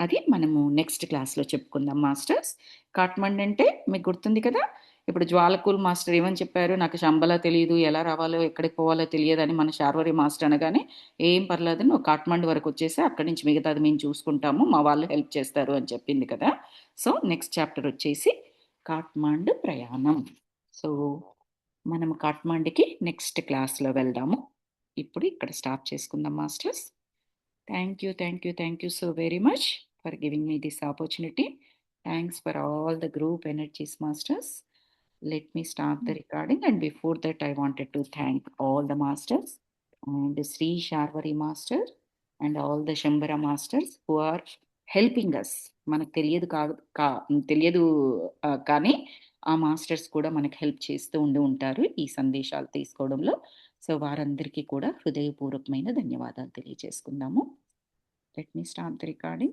అది మనము నెక్స్ట్ క్లాస్లో చెప్పుకుందాం మాస్టర్స్. కాట్మండ్ అంటే మీకు గుర్తుంది కదా, ఇప్పుడు జ్వాలకూల్ మాస్టర్ ఏమని చెప్పారు, నాకు శంబలా తెలియదు, ఎలా రావాలో ఎక్కడికి పోవాలో తెలియదు అని మన శార్వరి మాస్టర్ అనగానే, ఏం పర్లేదు నువ్వు కాట్మండ్ వరకు వచ్చేసి అక్కడి నుంచి మిగతాది మేము చూసుకుంటాము, మా వాళ్ళు హెల్ప్ చేస్తారు అని చెప్పింది కదా. సో నెక్స్ట్ చాప్టర్ వచ్చేసి కాట్మండ్ ప్రయాణం. సో మనం కాట్మండ్కి నెక్స్ట్ క్లాస్లో వెళ్దాము. ఇప్పుడు ఇక్కడ స్టాప్ చేసుకుందాం masters. Thank you so very much for giving me this opportunity. Thanks for all the group energies, masters. Let me start the recording, and before that, I wanted to thank all the masters and Sri Sharvari master and all the Shambhara masters who are helping us. మనకు తెలియదు తెలియదు కానీ ఆ masters కూడా మనకు help చేస్తూ ఉంటారు ఈ సందేశాలు తీసుకోవడంలో. సో వారందరికీ కూడా హృదయపూర్వకమైన ధన్యవాదాలు తెలియజేసుకుందాము. Let me start the recording.